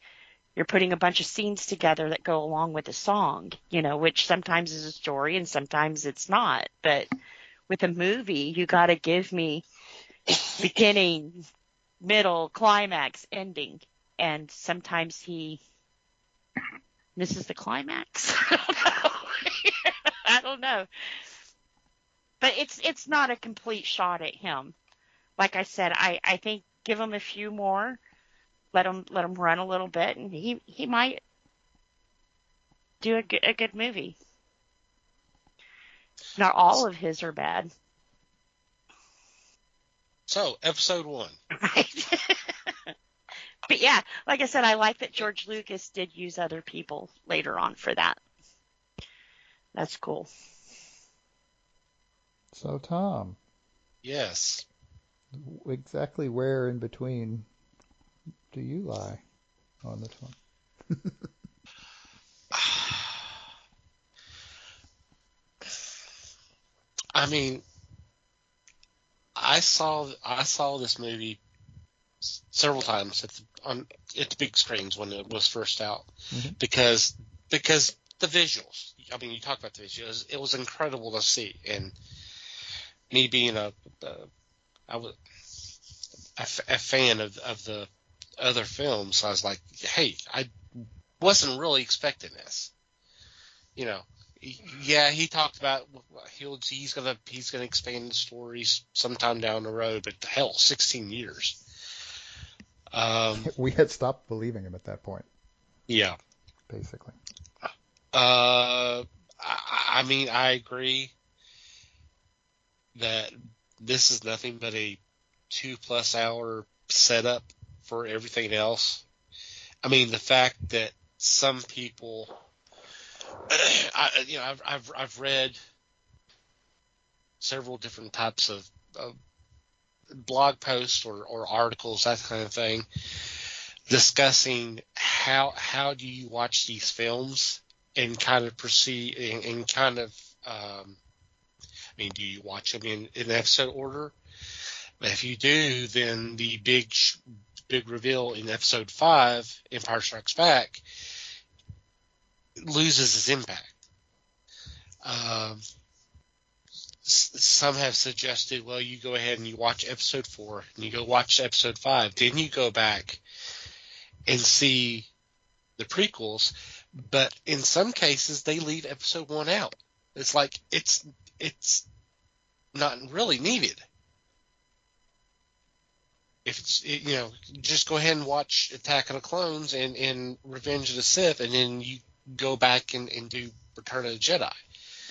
You're putting a bunch of scenes together that go along with a song, you know, which sometimes is a story and sometimes it's not. But with a movie, you got to give me beginning, middle, climax, ending. And sometimes he misses the climax. I don't know. I don't know. But it's not a complete shot at him. Like I said, I think give him a few more, let him run a little bit, and he might do a good movie. Not all of his are bad. So, episode 1. Right. But yeah, like I said, I like that George Lucas did use other people later on for that. That's cool. So, Tom, Yes. exactly where in between do you lie on this one? I mean, I saw this movie several times at the big screens when it was first out, Mm-hmm. because the visuals. I mean, you talk about the visuals. It was incredible to see, and me being a fan of the other films, I was like, hey, I wasn't really expecting this. You know, yeah, he talked about he's gonna expand the stories sometime down the road, but hell, 16 years. We had stopped believing him at that point, Yeah. basically. I mean, I agree that this is nothing but a 2+ hour setup for everything else. I mean, the fact that some people, I've read several different types of blog posts or articles, that kind of thing, discussing how do you watch these films and kind of proceed and kind of, I mean, do you watch them in episode order? If you do, then the big reveal in episode 5, Empire Strikes Back, loses its impact. Some have suggested, well, you go ahead and you watch episode 4 and you go watch episode 5, then you go back and see the prequels. But in some cases, they leave episode 1 out. It's like it's not really needed. If it's, just go ahead and watch Attack of the Clones and Revenge of the Sith, and then you go back and do Return of the Jedi.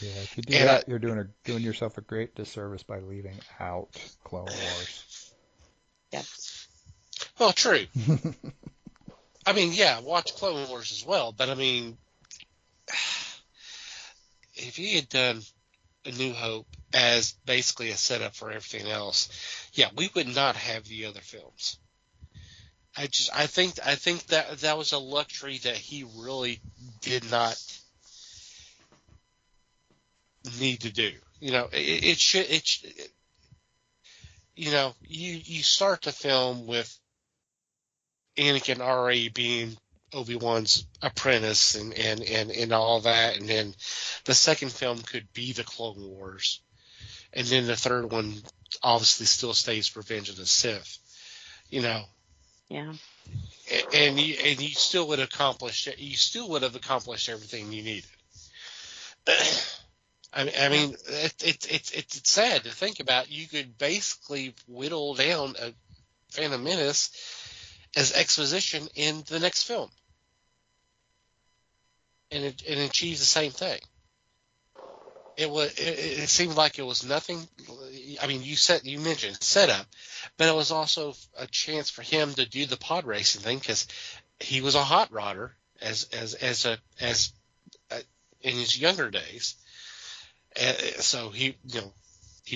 Yeah, if you do that, you're doing yourself a great disservice by leaving out Clone Wars. Yep. Well, true. I mean, yeah, watch Clone Wars as well, but I mean, if he had done A New Hope as basically a setup for everything else, yeah, we would not have the other films. I think that was a luxury that he really did not need to do. You start the film with Anakin already being Obi-Wan's apprentice and all that, and then the second film could be the Clone Wars, and then the third one obviously still stays Revenge of the Sith. Yeah. And you still would have accomplished it. You still would have accomplished everything you needed. I mean, it's sad to think about. You could basically whittle down a Phantom Menace as exposition in the next film, and achieve the same thing. It seemed like it was nothing. I mean, you mentioned setup, but it was also a chance for him to do the pod racing thing, because he was a hot rodder as in his younger days. So he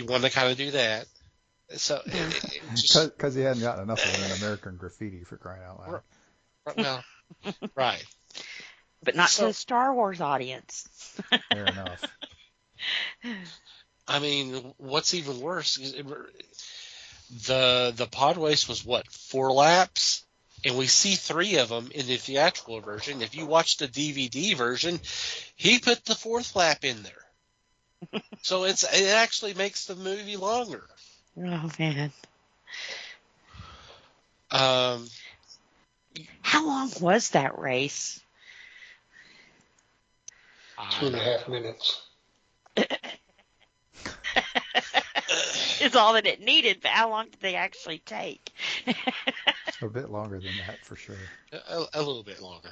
wanted to kind of do that. So because he hadn't gotten enough of an American Graffiti, for crying out loud. Well, right. But not to the Star Wars audience. Fair enough. I mean, what's even worse is the pod race was 4 laps, and we see 3 of them in the theatrical version. If you watch the DVD version, he put the 4th lap in there, so it actually makes the movie longer. Oh man. How long was that race? 2.5 minutes. It's all that it needed, but how long did they actually take? A bit longer than that, for sure. A little bit longer.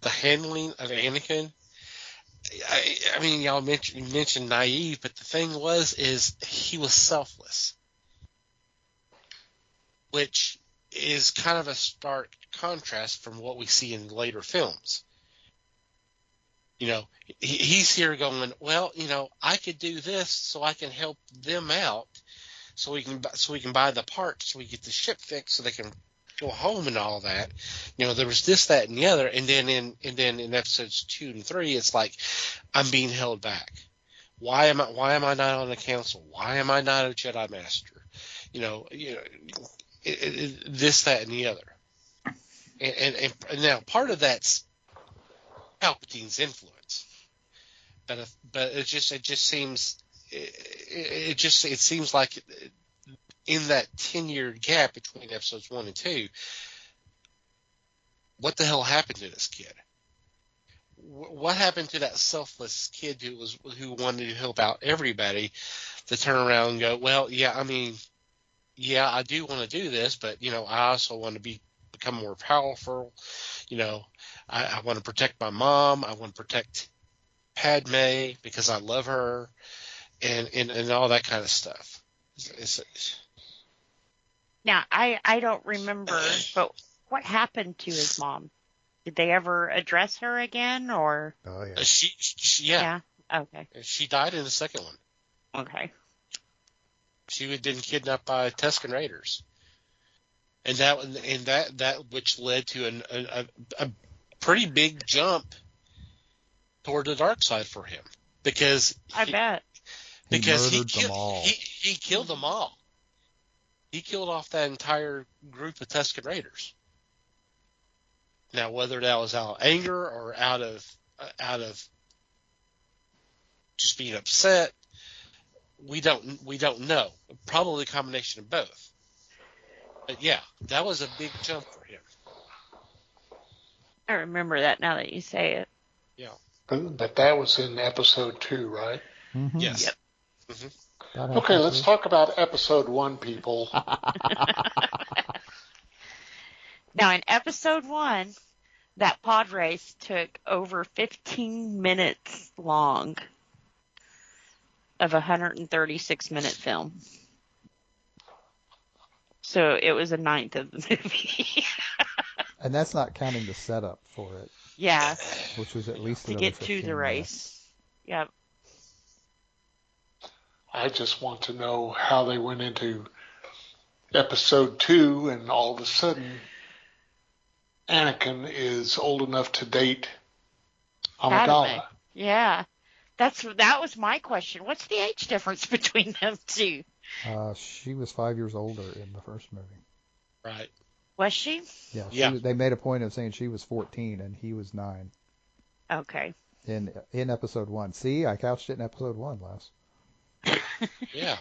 The handling of Anakin. I mean, y'all mentioned naive, but the thing is he was selfless, which is kind of a stark contrast from what we see in later films. You know, he's here going, well, you know, I could do this so I can help them out, so we can buy the parts, so we get the ship fixed, so they can go home and all that. You know, there was this, that, and the other, and then in episodes 2 and 3, it's like I'm being held back. Why am I not on the council? Why am I not a Jedi Master? You know, this, that, and the other. And now part of that's Palpatine's influence, but it seems like in that 10-year gap between episodes 1 and 2, what the hell happened to this kid? What happened to that selfless kid who wanted to help out everybody, to turn around and go, well, yeah, I mean, yeah, I do want to do this, but you know, I also want to become more powerful. You know, I want to protect my mom. I want to protect Padme because I love her, and all that kind of stuff. Now, I don't remember, but what happened to his mom? Did they ever address her again, or? Oh, yeah. Yeah. Okay. She died in the second one. Okay. She had been kidnapped by Tusken Raiders, and that which led to a pretty big jump toward the dark side for him, because I bet. Because he murdered them all. He killed them all. He killed off that entire group of Tusken Raiders. Now, whether that was out of anger or out of just being upset, we don't know. Probably a combination of both. But yeah, that was a big jump for him. I remember that now that you say it. Yeah. But that was in episode 2, right? Mm-hmm. Yes. Yep. Mm-hmm. Okay, let's talk about episode 1, people. Now, in episode 1, that pod race took over 15 minutes long of a 136-minute film. So it was a ninth of the movie. And that's not counting the setup for it. Yeah. Which was at least to another get to 15 the race. minutes. Yep. I just want to know how they went into episode 2 and all of a sudden Anakin is old enough to date Amidala. Yeah. That was my question. What's the age difference between them two? She was 5 years older in the first movie. Right. Was she? Yeah. They made a point of saying she was 14 and he was 9. Okay. In episode 1. See, I couched it in episode 1, Les. Yeah.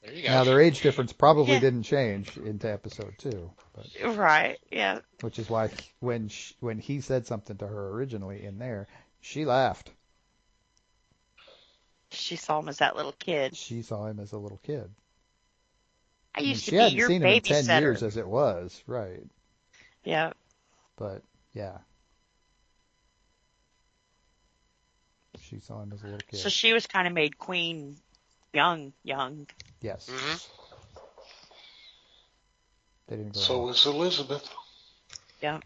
There you go. Now, their age difference probably didn't change into episode 2. But, right, yeah. which is why when he said something to her originally in there, she laughed. She saw him as that little kid. She saw him as a little kid. I used to she be hadn't your seen him in 10 babysitter. years as it was, right. Yeah. But, yeah. She saw him as a little kid. So she was kind of made queen young. Yes. Mm-hmm. They didn't go So was Elizabeth. Yeah.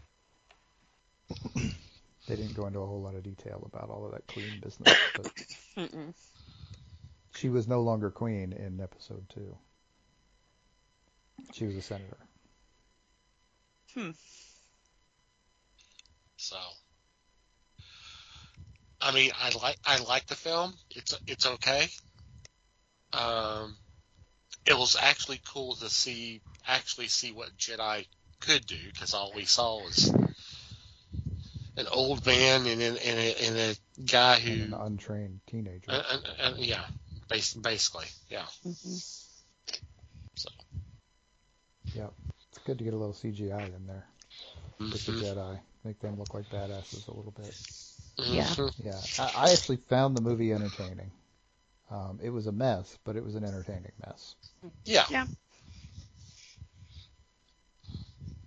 They didn't go into a whole lot of detail about all of that queen business, but she was no longer queen in episode 2. She was a senator. So, I mean, I like the film. It's okay. It was actually cool to see what Jedi could do, because all we saw was an old man and a guy who And an untrained teenager. yeah, basically, yeah. Mm-hmm. So. Yep. good to get a little CGI in there with the Mhm. Jedi. Make them look like badasses a little bit. Yeah. Mhm. Yeah, I actually found the movie entertaining. It was a mess, but it was an entertaining mess. Yeah. Yeah.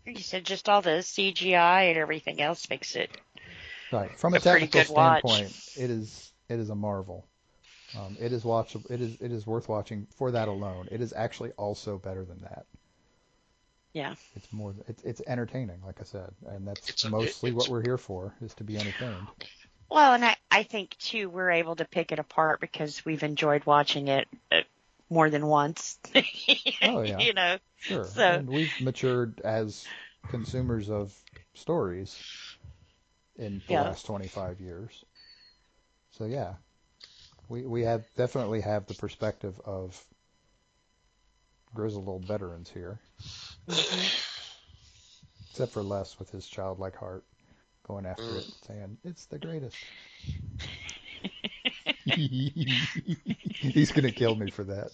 Like you said, just all the CGI and everything else makes it Right. From a a pretty technical good watch. standpoint, it is a marvel. It is watchable. It is worth watching for that alone. It is actually also better than that. Yeah. It's more. It's entertaining, like I said, and that's It's a, it, mostly what it's we're here for, is to be entertained. Well, and I think, too, we're able to pick it apart because we've enjoyed watching it more than once. Oh yeah, You know, sure. so, And we've matured as consumers of stories in the yeah. last 25 years. So yeah, we have definitely have the perspective of grizzled old veterans here, except for Les with his childlike heart going after it, saying it's the greatest. He's gonna kill me for that.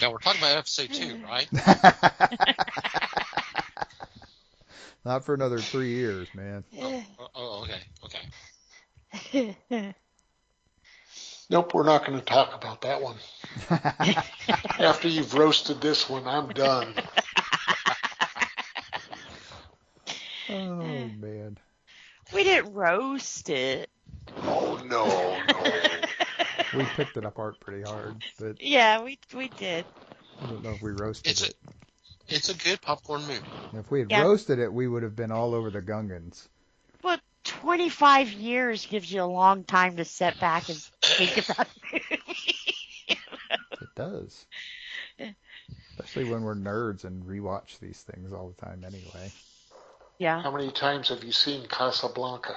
Now we're talking about episode 2, right? Not for another 3 years, man. Okay. Nope, we're not going to talk about that one. After you've roasted this one, I'm done. Oh man. We didn't roast it. Oh, no. We picked it apart pretty hard, but Yeah, we did. I don't know if we roasted it. It's a good popcorn movie. If we had Yeah. roasted it, we would have been all over the Gungans. Well, 25 years gives you a long time to sit back and think about the movie. It does. Especially when we're nerds and rewatch these things all the time anyway. Yeah. How many times have you seen Casablanca?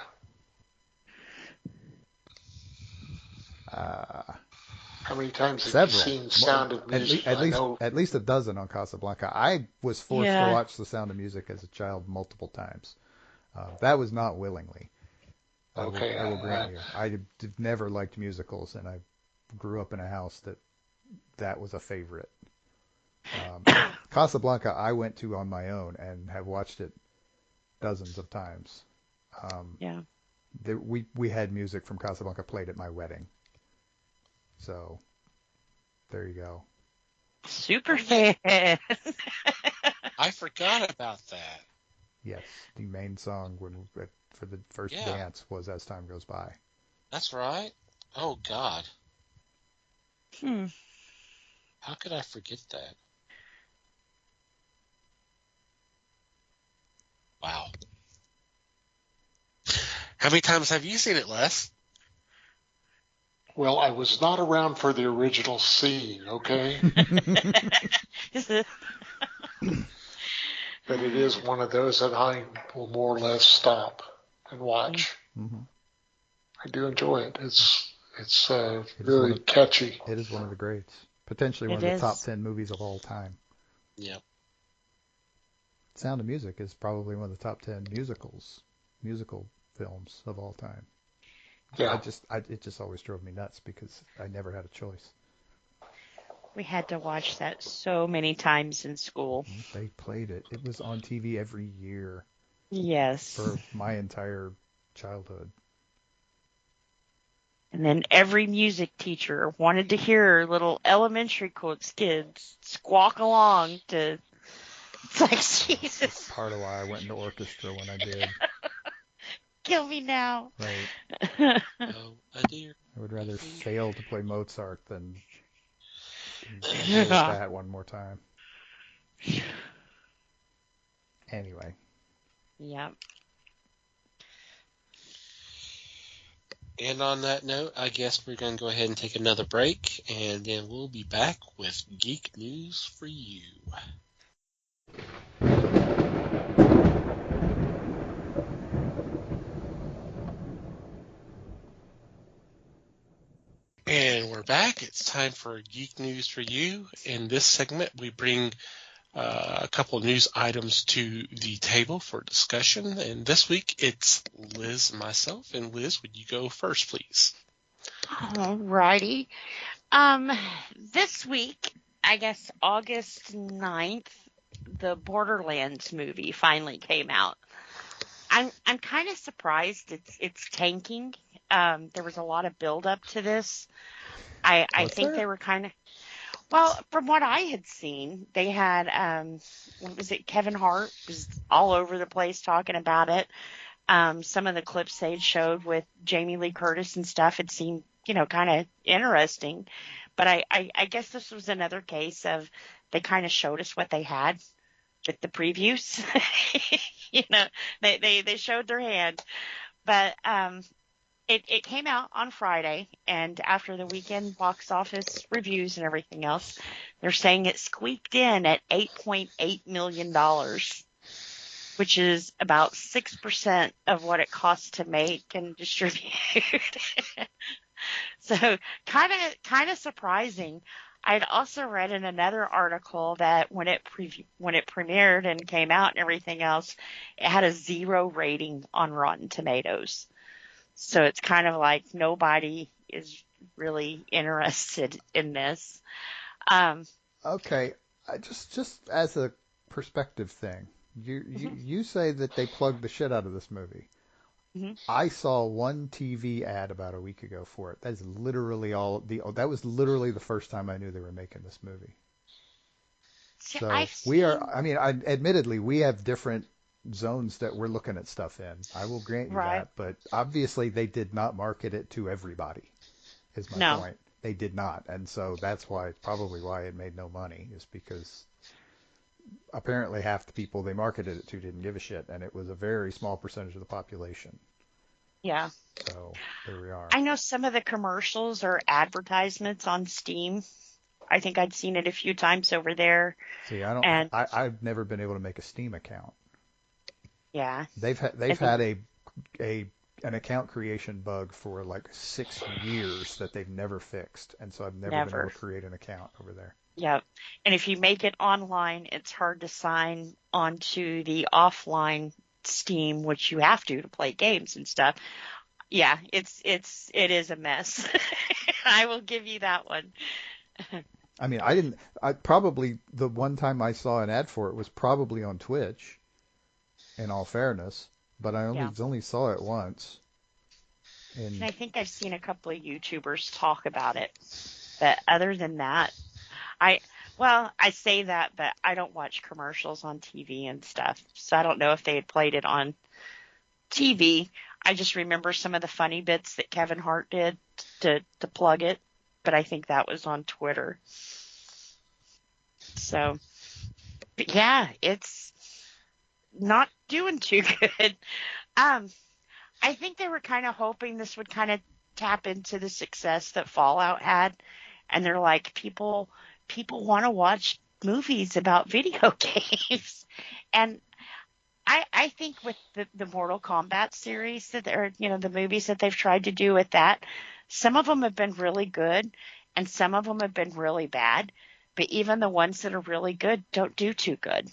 How many times have Several. you seen Sound of Music? At I know. least a dozen on Casablanca. I was forced Yeah. to watch The Sound of Music as a child multiple times. That was not willingly. Okay. I will grant you. I never liked musicals, and I grew up in a house that was a favorite. Casablanca, I went to on my own and have watched it dozens of times. Yeah. We had music from Casablanca played at my wedding. So, there you go. Super fan. I forgot about that. Yes, the main song for the first Yeah. dance was As Time Goes By. That's right. Oh, God. Hmm. How could I forget that? Wow. How many times have you seen it, Les? Well, I was not around for the original scene, okay? But it is one of those that I will more or less stop and watch. Mm-hmm. I do enjoy it. It's It is really catchy. It is one of the greats. Potentially one It of the is. top 10 movies of all time. Yep. Sound of Music is probably one of the top 10 musical films of all time. Yeah. It just always drove me nuts because I never had a choice. We had to watch that so many times in school. They played it. It was on TV every year Yes. for my entire childhood. And then every music teacher wanted to hear little elementary kids squawk along to. It's like, Jesus, Part of why I went into orchestra when I did. kill me now. Right. Oh, dear. I would rather fail to play Mozart than deal with that one more time. Anyway. Yeah. And on that note, I guess we're going to go ahead and take another break, and then we'll be back with Geek News for You. And we're back. It's time for Geek News for You. In this segment, we bring a couple of news items to the table for discussion. And this week, it's Liz and myself. And Liz, would you go first, please? Alrighty. This week, I guess August 9th, the Borderlands movie finally came out. I'm kind of surprised it's tanking. There was a lot of build up to this. I What's think they there? were kind of, well, from what I had seen, they had what was it? Kevin Hart was all over the place talking about it. Some of the clips they showed with Jamie Lee Curtis and stuff had seemed, kind of interesting. But I guess this was another case of they kind of showed us what they had with the previews. you know, they showed their hand. But it came out on Friday, and after the weekend box office reviews and everything else, they're saying it squeaked in at $8.8 million, which is about 6% of what it costs to make and distribute. So kind of surprising. I'd also read in another article that when it premiered and came out and everything else, it had a 0 rating on Rotten Tomatoes. So it's kind of like nobody is really interested in this. Okay, just as a perspective thing, you say that they plugged the shit out of this movie. Mhm. I saw one TV ad about a week ago for it. That was literally the first time I knew they were making this movie. See, So I've seen, admittedly, we have different zones that we're looking at stuff in. I will grant you right? that, but obviously they did not market it to everybody, is my No, point. They did not. And so that's probably why it made no money, is because apparently half the people they marketed it to didn't give a shit, and it was a very small percentage of the population. yeah. So there we are. I know some of the commercials are advertisements on Steam. I think I'd seen it a few times over there, See, and I've never been able to make a Steam account. yeah, I They've think had an account creation bug for like 6 years that they've never fixed, and so I've never been able never. to create an account over there. Yep. And if you make it online, it's hard to sign onto the offline Steam, which you have to play games and stuff. Yeah, it is a mess. I will give you that one. I mean, I probably the one time I saw an ad for it was probably on Twitch, in all fairness, but I Yeah. only saw it once. And And I think I've seen a couple of YouTubers talk about it. But other than that, I I say that, but I don't watch commercials on TV and stuff. So I don't know if they had played it on TV. I just remember some of the funny bits that Kevin Hart did to plug it, but I think that was on Twitter. So, but yeah, it's not doing too good. Um, I think they were kind of hoping this would kind of tap into the success that Fallout had, and they're like, people want to watch movies about video games, and I think with the Mortal Kombat series that are, the movies that they've tried to do with that, some of them have been really good and some of them have been really bad. But even the ones that are really good don't do too good.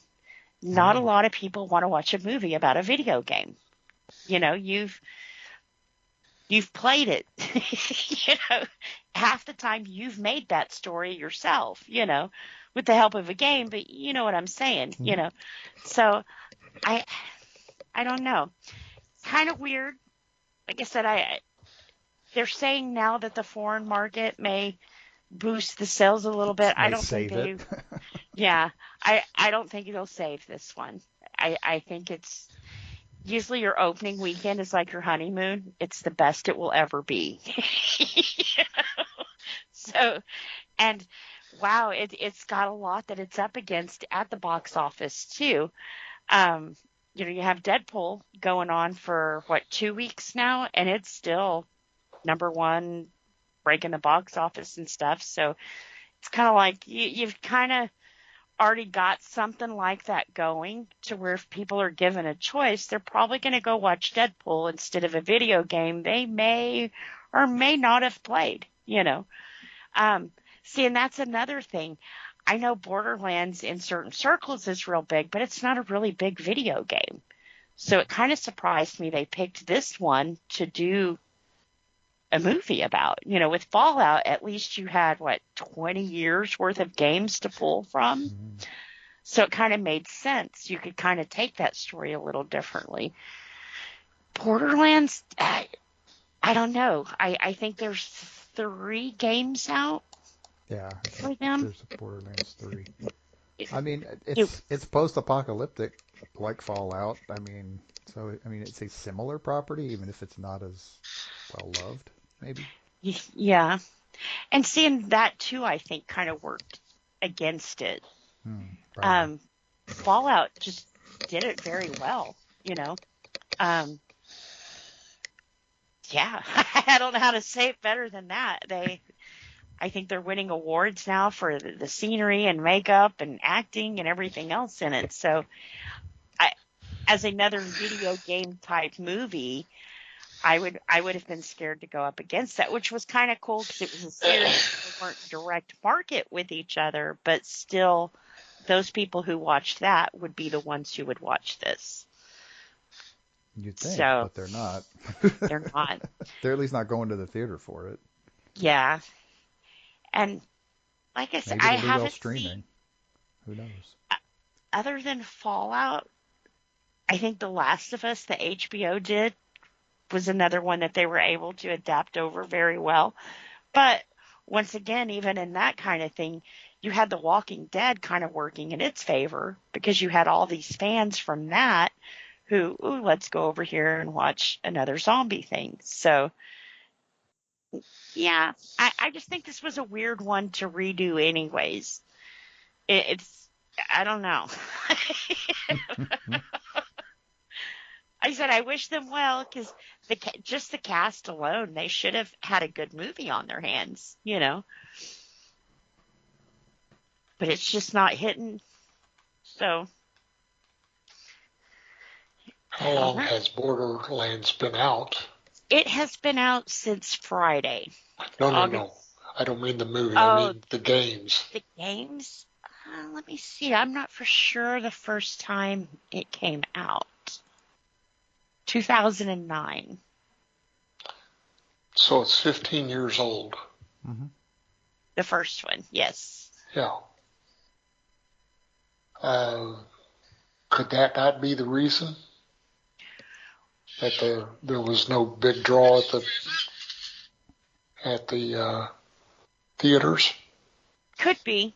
Not a lot of people want to watch a movie about a video game. You've played it. Half the time you've made that story yourself, with the help of a game, but you know what I'm saying. So I I don't know. Kind of weird. Like I said, they're saying now that the foreign market may boost the sales a little bit. I may don't think save it. yeah, I don't think it'll save this one. I think it's usually your opening weekend is like your honeymoon. It's the best it will ever be. So, and wow, it's got a lot that it's up against at the box office too. Um, you have Deadpool going on for what, 2 weeks now, and it's still number one, breaking the box office and stuff. So it's kind of like you've kind of already got something like that going to where if people are given a choice, they're probably going to go watch Deadpool instead of a video game they may or may not have played. See, and that's another thing. I know Borderlands in certain circles is real big, but it's not a really big video game. So it kind of surprised me they picked this one to do a movie about. With Fallout, at least you had 20 years worth of games to pull from. Mhm. So it kind of made sense. You could kind of take that story a little differently. Borderlands, I don't know. I think there's 3 games out Yeah, I for think them. there's a Borderlands 3. I mean, You- it's post-apocalyptic like Fallout. It's a similar property, even if it's not as well loved, maybe. Yeah. And seeing that too, I think kind of worked against it. Probably. Fallout just did it very well, you know. Yeah, I don't know how to say it better than that. I think they're winning awards now for the scenery and makeup and acting and everything else in it. So, as another video game type movie, I would have been scared to go up against that, which was kind of cool because it was a series. They weren't direct market with each other, but still, those people who watched that would be the ones who would watch this. You'd think, So, but they're not. they're not. They're at least not going to the theater for it. Yeah. And like I said, Maybe I it'll do well haven't streaming. seen, Who knows? other than Fallout, I think The Last of Us, the HBO did, was another one that they were able to adapt over very well. But once again, even in that kind of thing, you had The Walking Dead kind of working in its favor because you had all these fans from that who, ooh, let's go over here and watch another zombie thing. So, yeah, I just think this was a weird one to redo anyways. I don't know. I said I wish them well because just the cast alone, they should have had a good movie on their hands, But it's just not hitting. So. How long has Borderlands been out? It has been out since Friday. No. I don't mean the movie. Oh, I mean the games. the games? Let me see. I'm not for sure the first time it came out. 2009. So it's 15 years old. Mm-hmm. The first one, yes. Yeah. Could that not be the reason? That there was no big draw at the theaters? Could be.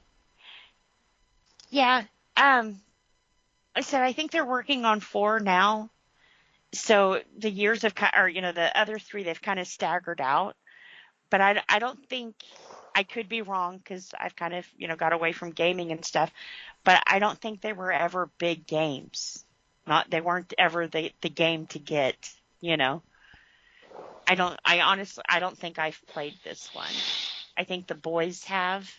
Yeah. I said I think they're working on 4 now. So the years have the other 3 they've kind of staggered out. But I don't think, I could be wrong because I've kind of got away from gaming and stuff. But I don't think they were ever big games. They weren't ever the game to get. I honestly don't think I've played this one. I think the boys have.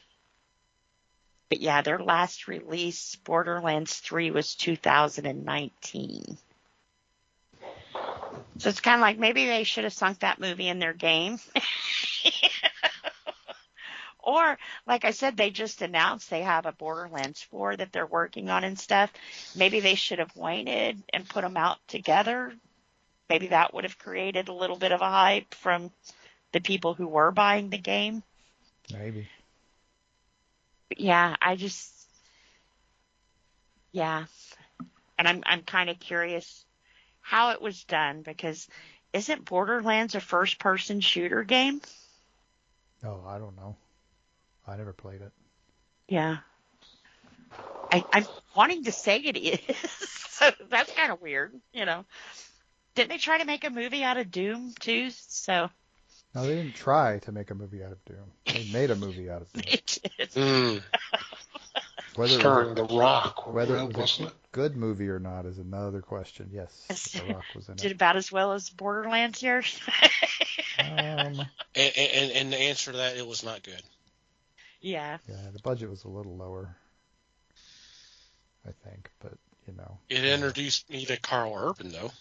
But yeah, their last release, Borderlands 3, was 2019. So it's kind of like maybe they should have sunk that movie in their game. Or, like I said, they just announced they have a Borderlands 4 that they're working on and stuff. Maybe they should have waited and put them out together. Maybe that would have created a little bit of a hype from the people who were buying the game. Maybe. But yeah, yeah. And I'm kind of curious how it was done because isn't Borderlands a first-person shooter game? Oh, I don't know. I never played it. Yeah. I'm wanting to say it is. So that's kind of weird, Didn't they try to make a movie out of Doom, too? So. No, they didn't try to make a movie out of Doom. They made a movie out of Doom. They did. Starring The Rock. Whether it was wasn't a good movie or not is another question. Yes, The Rock was in Did it. about as well as Borderlands here. And the answer to that, it was not good. Yeah. Yeah, the budget was a little lower, I think, but It introduced me to Carl Urban, though.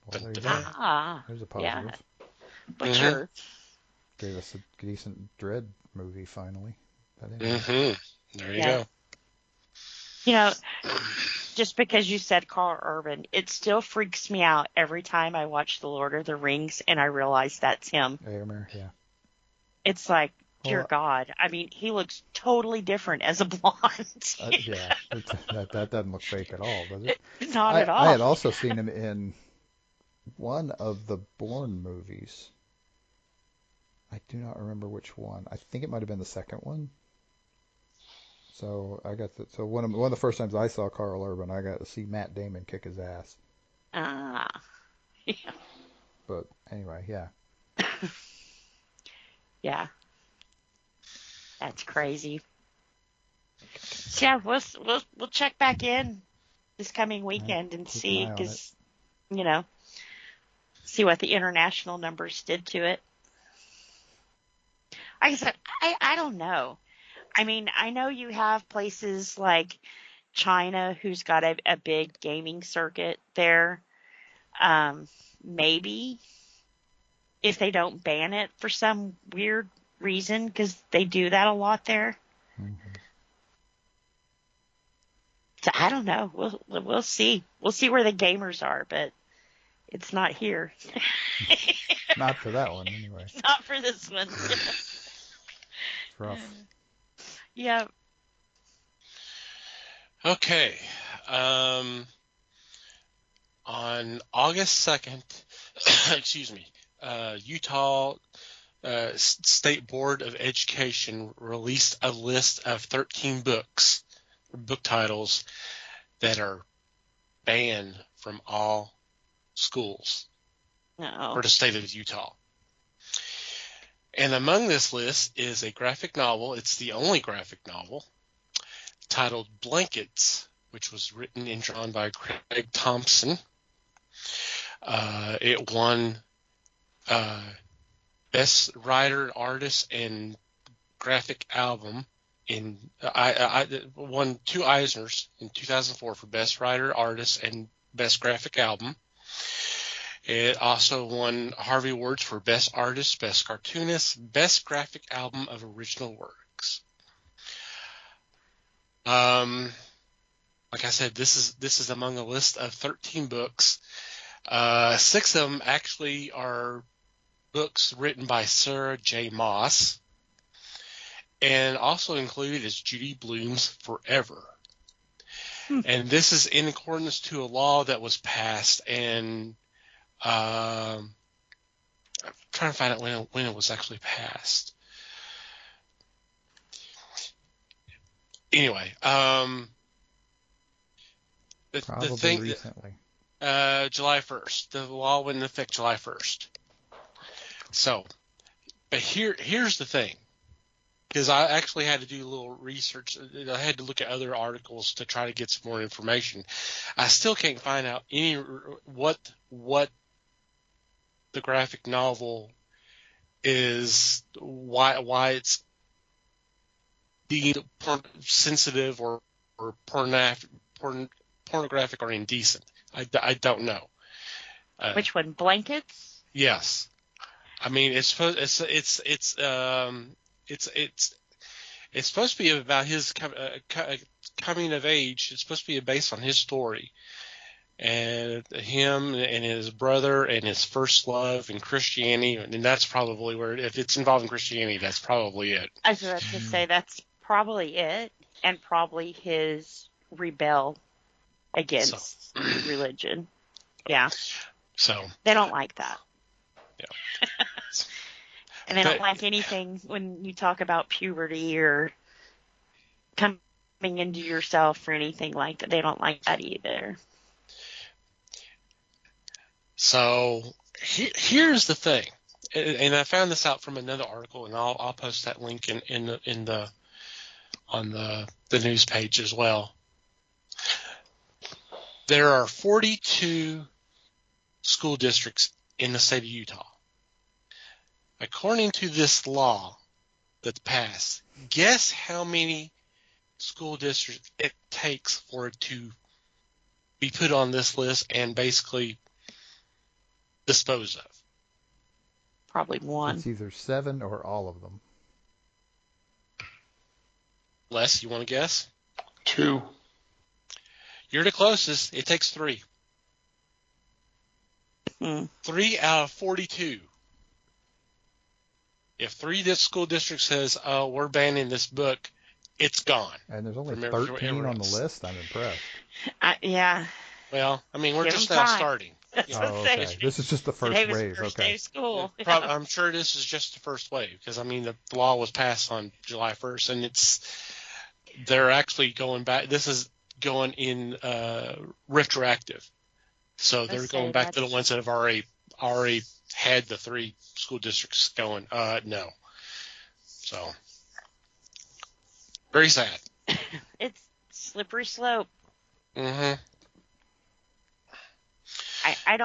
Well, there you go. Ah. There's a positive. Yeah. But sure. Gave us a decent Dread movie finally. There you go. You know, just because you said Carl Urban, it still freaks me out every time I watch The Lord of the Rings and I realize that's him. Aemir, yeah. It's like, dear Well, God. I mean, he looks totally different as a blonde. yeah, that doesn't look fake at all, does it? Not at I all. had also seen him in one of the Bourne movies. I do not remember which one. I think it might have been the second one. So so one of the first times I saw Carl Urban, I got to see Matt Damon kick his ass. Ah, yeah. But anyway, yeah. Yeah, that's crazy. So yeah, we'll check back in this coming weekend and Keep an see, eye on it. because you know, see what the international numbers did to it. Like I said, I don't know. I mean, I know you have places like China who's got a big gaming circuit there. Um, Maybe if they don't ban it for some weird reason, because they do that a lot there. Mhm. So I don't know. We'll see. We'll see where the gamers are, but it's not here. Not for that one, anyway. It's not for this one. It's rough. Yeah. Okay. On August 2nd, excuse me, Utah State Board of Education released a list of 13 book titles that are banned from all schools No. for the state of Utah. And among this list is a graphic novel. It's the only graphic novel titled Blankets, which was written and drawn by Craig Thompson. It won Best Writer, Artist, and Graphic Album. I won 2 Eisners in 2004 for Best Writer, Artist, and Best Graphic Album. It also won Harvey Awards for Best Artist, Best Cartoonist, Best Graphic Album of Original Works. Like I said, this is among a list of 13 books. 6 of them actually are books written by Sarah J. Maas, and also included is Judy Blume's Forever. And this is in accordance to a law that was passed, and I'm trying to find out when it was actually passed. Anyway, Probably the thing, recently. July 1st. The law went into effect July 1st. So, but here's the thing, because I actually had to do a little research. I had to look at other articles to try to get some more information. I still can't find out what the graphic novel is, why it's deemed sensitive or pornographic or indecent. I don't know. Which one? Blankets? Yes. I mean, it's supposed to be about his coming of age. It's supposed to be based on his story, and him and his brother and his first love in Christianity, and that's probably where, if it's involving Christianity, that's probably it. I was about to say that's probably it, and probably his rebel against religion. Yeah. So They don't like that. yeah. And they don't like anything when you talk about puberty or coming into yourself or anything like that. They don't like that either. So here's the thing, and I found this out from another article, and I'll post that link on the news page as well. There are 42 school districts in the state of Utah. According to this law that's passed, guess how many school districts it takes for it to be put on this list and basically disposed of? Probably one. It's either 7 or all of them. Les, you want to guess? 2. You're the closest. It takes 3. 3 out of 42. If 3 school districts says, "Oh, we're banning this book," it's gone. And there's only Remember 13 on the else. list. I'm impressed. Yeah. Well, I mean, we're Give just them now time. starting. Oh, okay. This is just the first Today was wave. the first Okay. day of school. I'm sure this is just the first wave because, I mean, the law was passed on July 1st, and they're actually going back. This is going in retroactive. So they're going back to the ones that have already had the 3 school districts going, no. So, very sad. It's slippery slope. Mm-hmm. I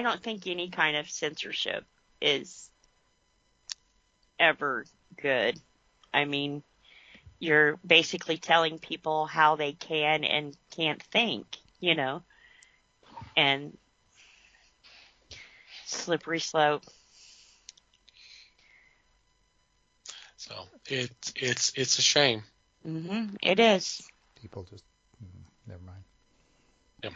don't think any kind of censorship is ever good. I mean, you're basically telling people how they can and can't think, you know, and slippery slope. So it's a shame. Mm-hmm. It is. People just never mind. Yeah.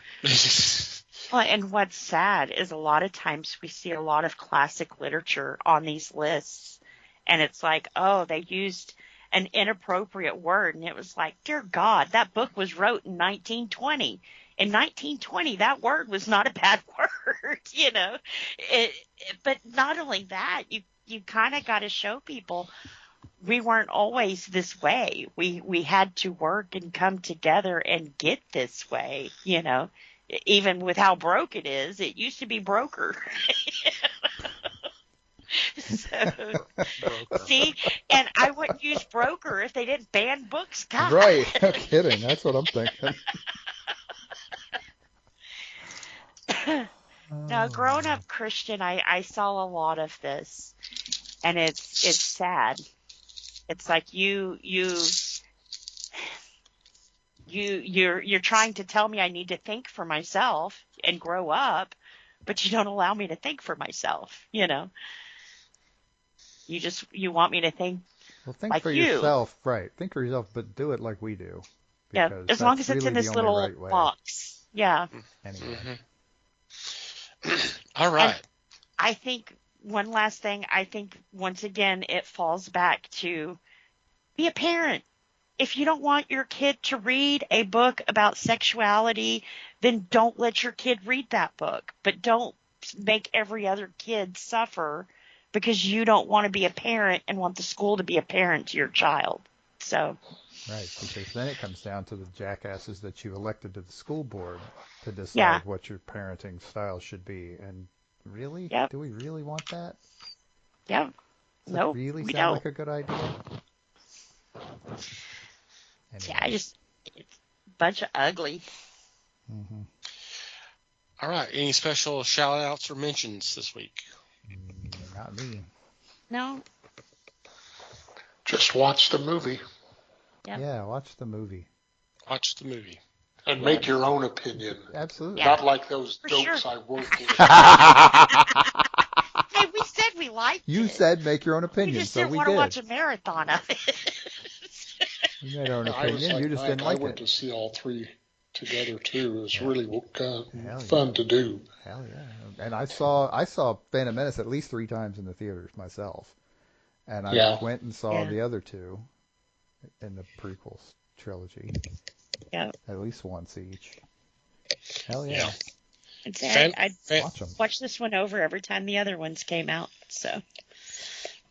Well, and what's sad is a lot of times we see a lot of classic literature on these lists, and it's like, oh, they used an inappropriate word, and it was like, dear God, that book was wrote in 1920. In 1920, that word was not a bad word, you know. But not only that, you kind of got to show people we weren't always this way. We had to work and come together and get this way, you know. Even with how broke it is, it used to be broker. So, see, and I wouldn't use broker if they didn't ban books. God. Right. No kidding. That's what I'm thinking. Now, growing up Christian, I saw a lot of this, and it's sad. It's like you're trying to tell me I need to think for myself and grow up, but you don't allow me to think for myself, you know. You want me to think. Well, think like for you. yourself, right? Think for yourself, but do it like we do. Yeah, as long as it's really in this the only little right way. box. Yeah. Anyway. Mm-hmm. All right. And I think one last thing. I think once again it falls back to be a parent. If you don't want your kid to read a book about sexuality, then don't let your kid read that book. But don't make every other kid suffer because you don't want to be a parent and want the school to be a parent to your child. So. Right, because then it comes down to the jackasses that you elected to the school board to decide what your parenting style should be. And really? Yep. Do we really want that? Yeah. Does that really sound like a good idea? Anyway. Yeah, it's a bunch of ugly. Mm-hmm. All right. Any special shout-outs or mentions this week? Not me. No. Just watch the movie. Yep. Yeah, watch the movie. Watch the movie. And make your own opinion. Absolutely. Yeah. Not like those For dopes sure. I work with. Hey, we said we liked it. You said make your own We opinion, just so didn't we want to did. watch a marathon of it. We made our own I was opinion. like You just Mike, didn't I like went it. to see all 3 together too. It was really Hell fun yeah. to do. Hell yeah! And I saw Phantom Menace at least 3 times in the theaters myself, and I went and saw the other 2 in the prequels trilogy. Yeah. At least once each. Hell yeah! I'd say I'd Watch them. watch this one over every time the other ones came out. So.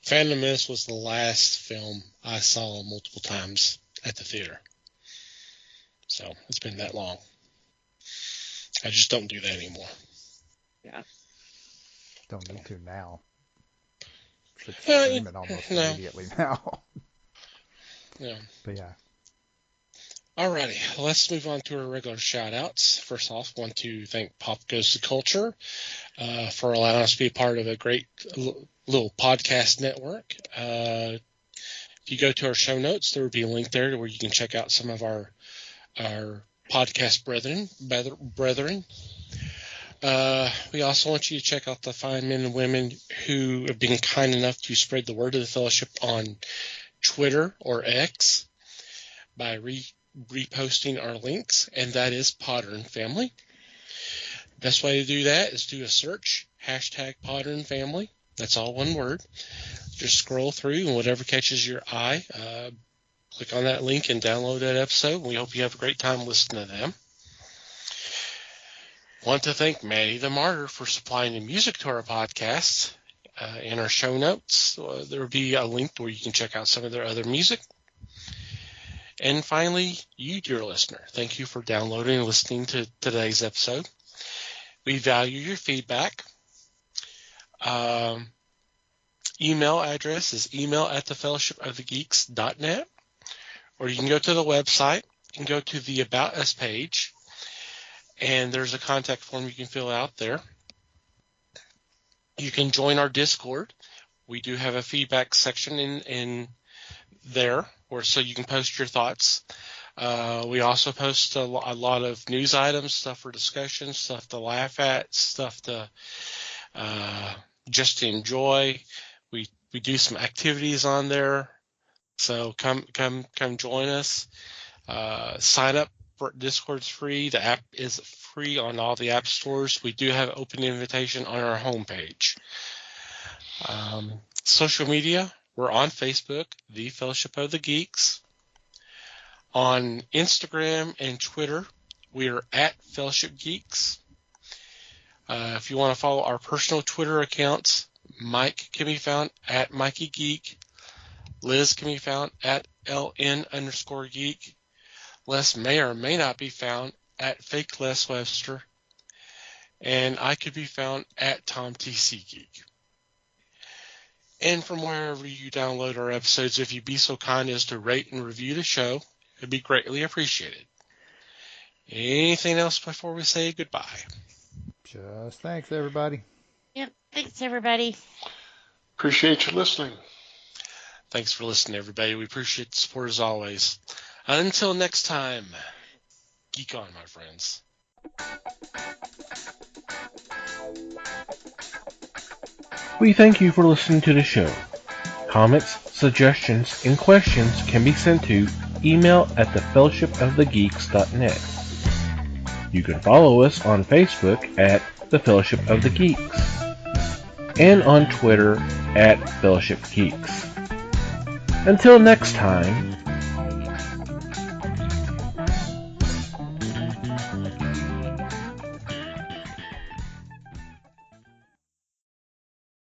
Phantom Menace was the last film I saw multiple times at the theater. So it's been that long. I just don't do that anymore. Yeah. Don't need to now. It's Yeah, streaming almost immediately now. Yeah. But yeah. Alrighty, let's move on to our regular shout-outs. First off, I want to thank Pop Goes to Culture for allowing us to be part of a great little podcast network. If you go to our show notes, there will be a link there where you can check out some of our podcast brethren. We also want you to check out the fine men and women who have been kind enough to spread the word of the fellowship on Twitter or X by reposting our links, and that is Podern Family. Best way to do that is do a search, #Podern Family. That's all one word. Just scroll through, and whatever catches your eye, click on that link and download that episode. We hope you have a great time listening to them. Want to thank Manny the Martyr for supplying the music to our podcast. In our show notes, there will be a link where you can check out some of their other music. And finally, you, dear listener, thank you for downloading and listening to today's episode. We value your feedback. Email address is email@thefellowshipofthegeeks.net, or you can go to the website and go to the About Us page, and there's a contact form you can fill out there. You can join our Discord. We do have a feedback section in there, so you can post your thoughts. We also post a lot of news items, stuff for discussion, stuff to laugh at, stuff to just to enjoy. We do some activities on there, so come join us. Sign up for Discord's free. The app is free on all the app stores. We do have open invitation on our homepage. Social media, we're on Facebook, The Fellowship of the Geeks. On Instagram and Twitter, we are at Fellowship Geeks. If you want to follow our personal Twitter accounts, Mike can be found at Mikey Geek. Liz can be found at LN_Geek. Les may or may not be found at Fake Les Webster. And I could be found at Tom TC Geek. And from wherever you download our episodes, if you'd be so kind as to rate and review the show, it'd be greatly appreciated. Anything else before we say goodbye? Just thanks, everybody. Yep. Thanks, everybody. Appreciate you listening. Thanks for listening, everybody. We appreciate the support as always. Until next time, geek on, my friends. We thank you for listening to the show. Comments, suggestions, and questions can be sent to email@thefellowshipofthegeeks.net. You can follow us on Facebook at The Fellowship of the Geeks and on Twitter at Fellowship Geeks. Until next time,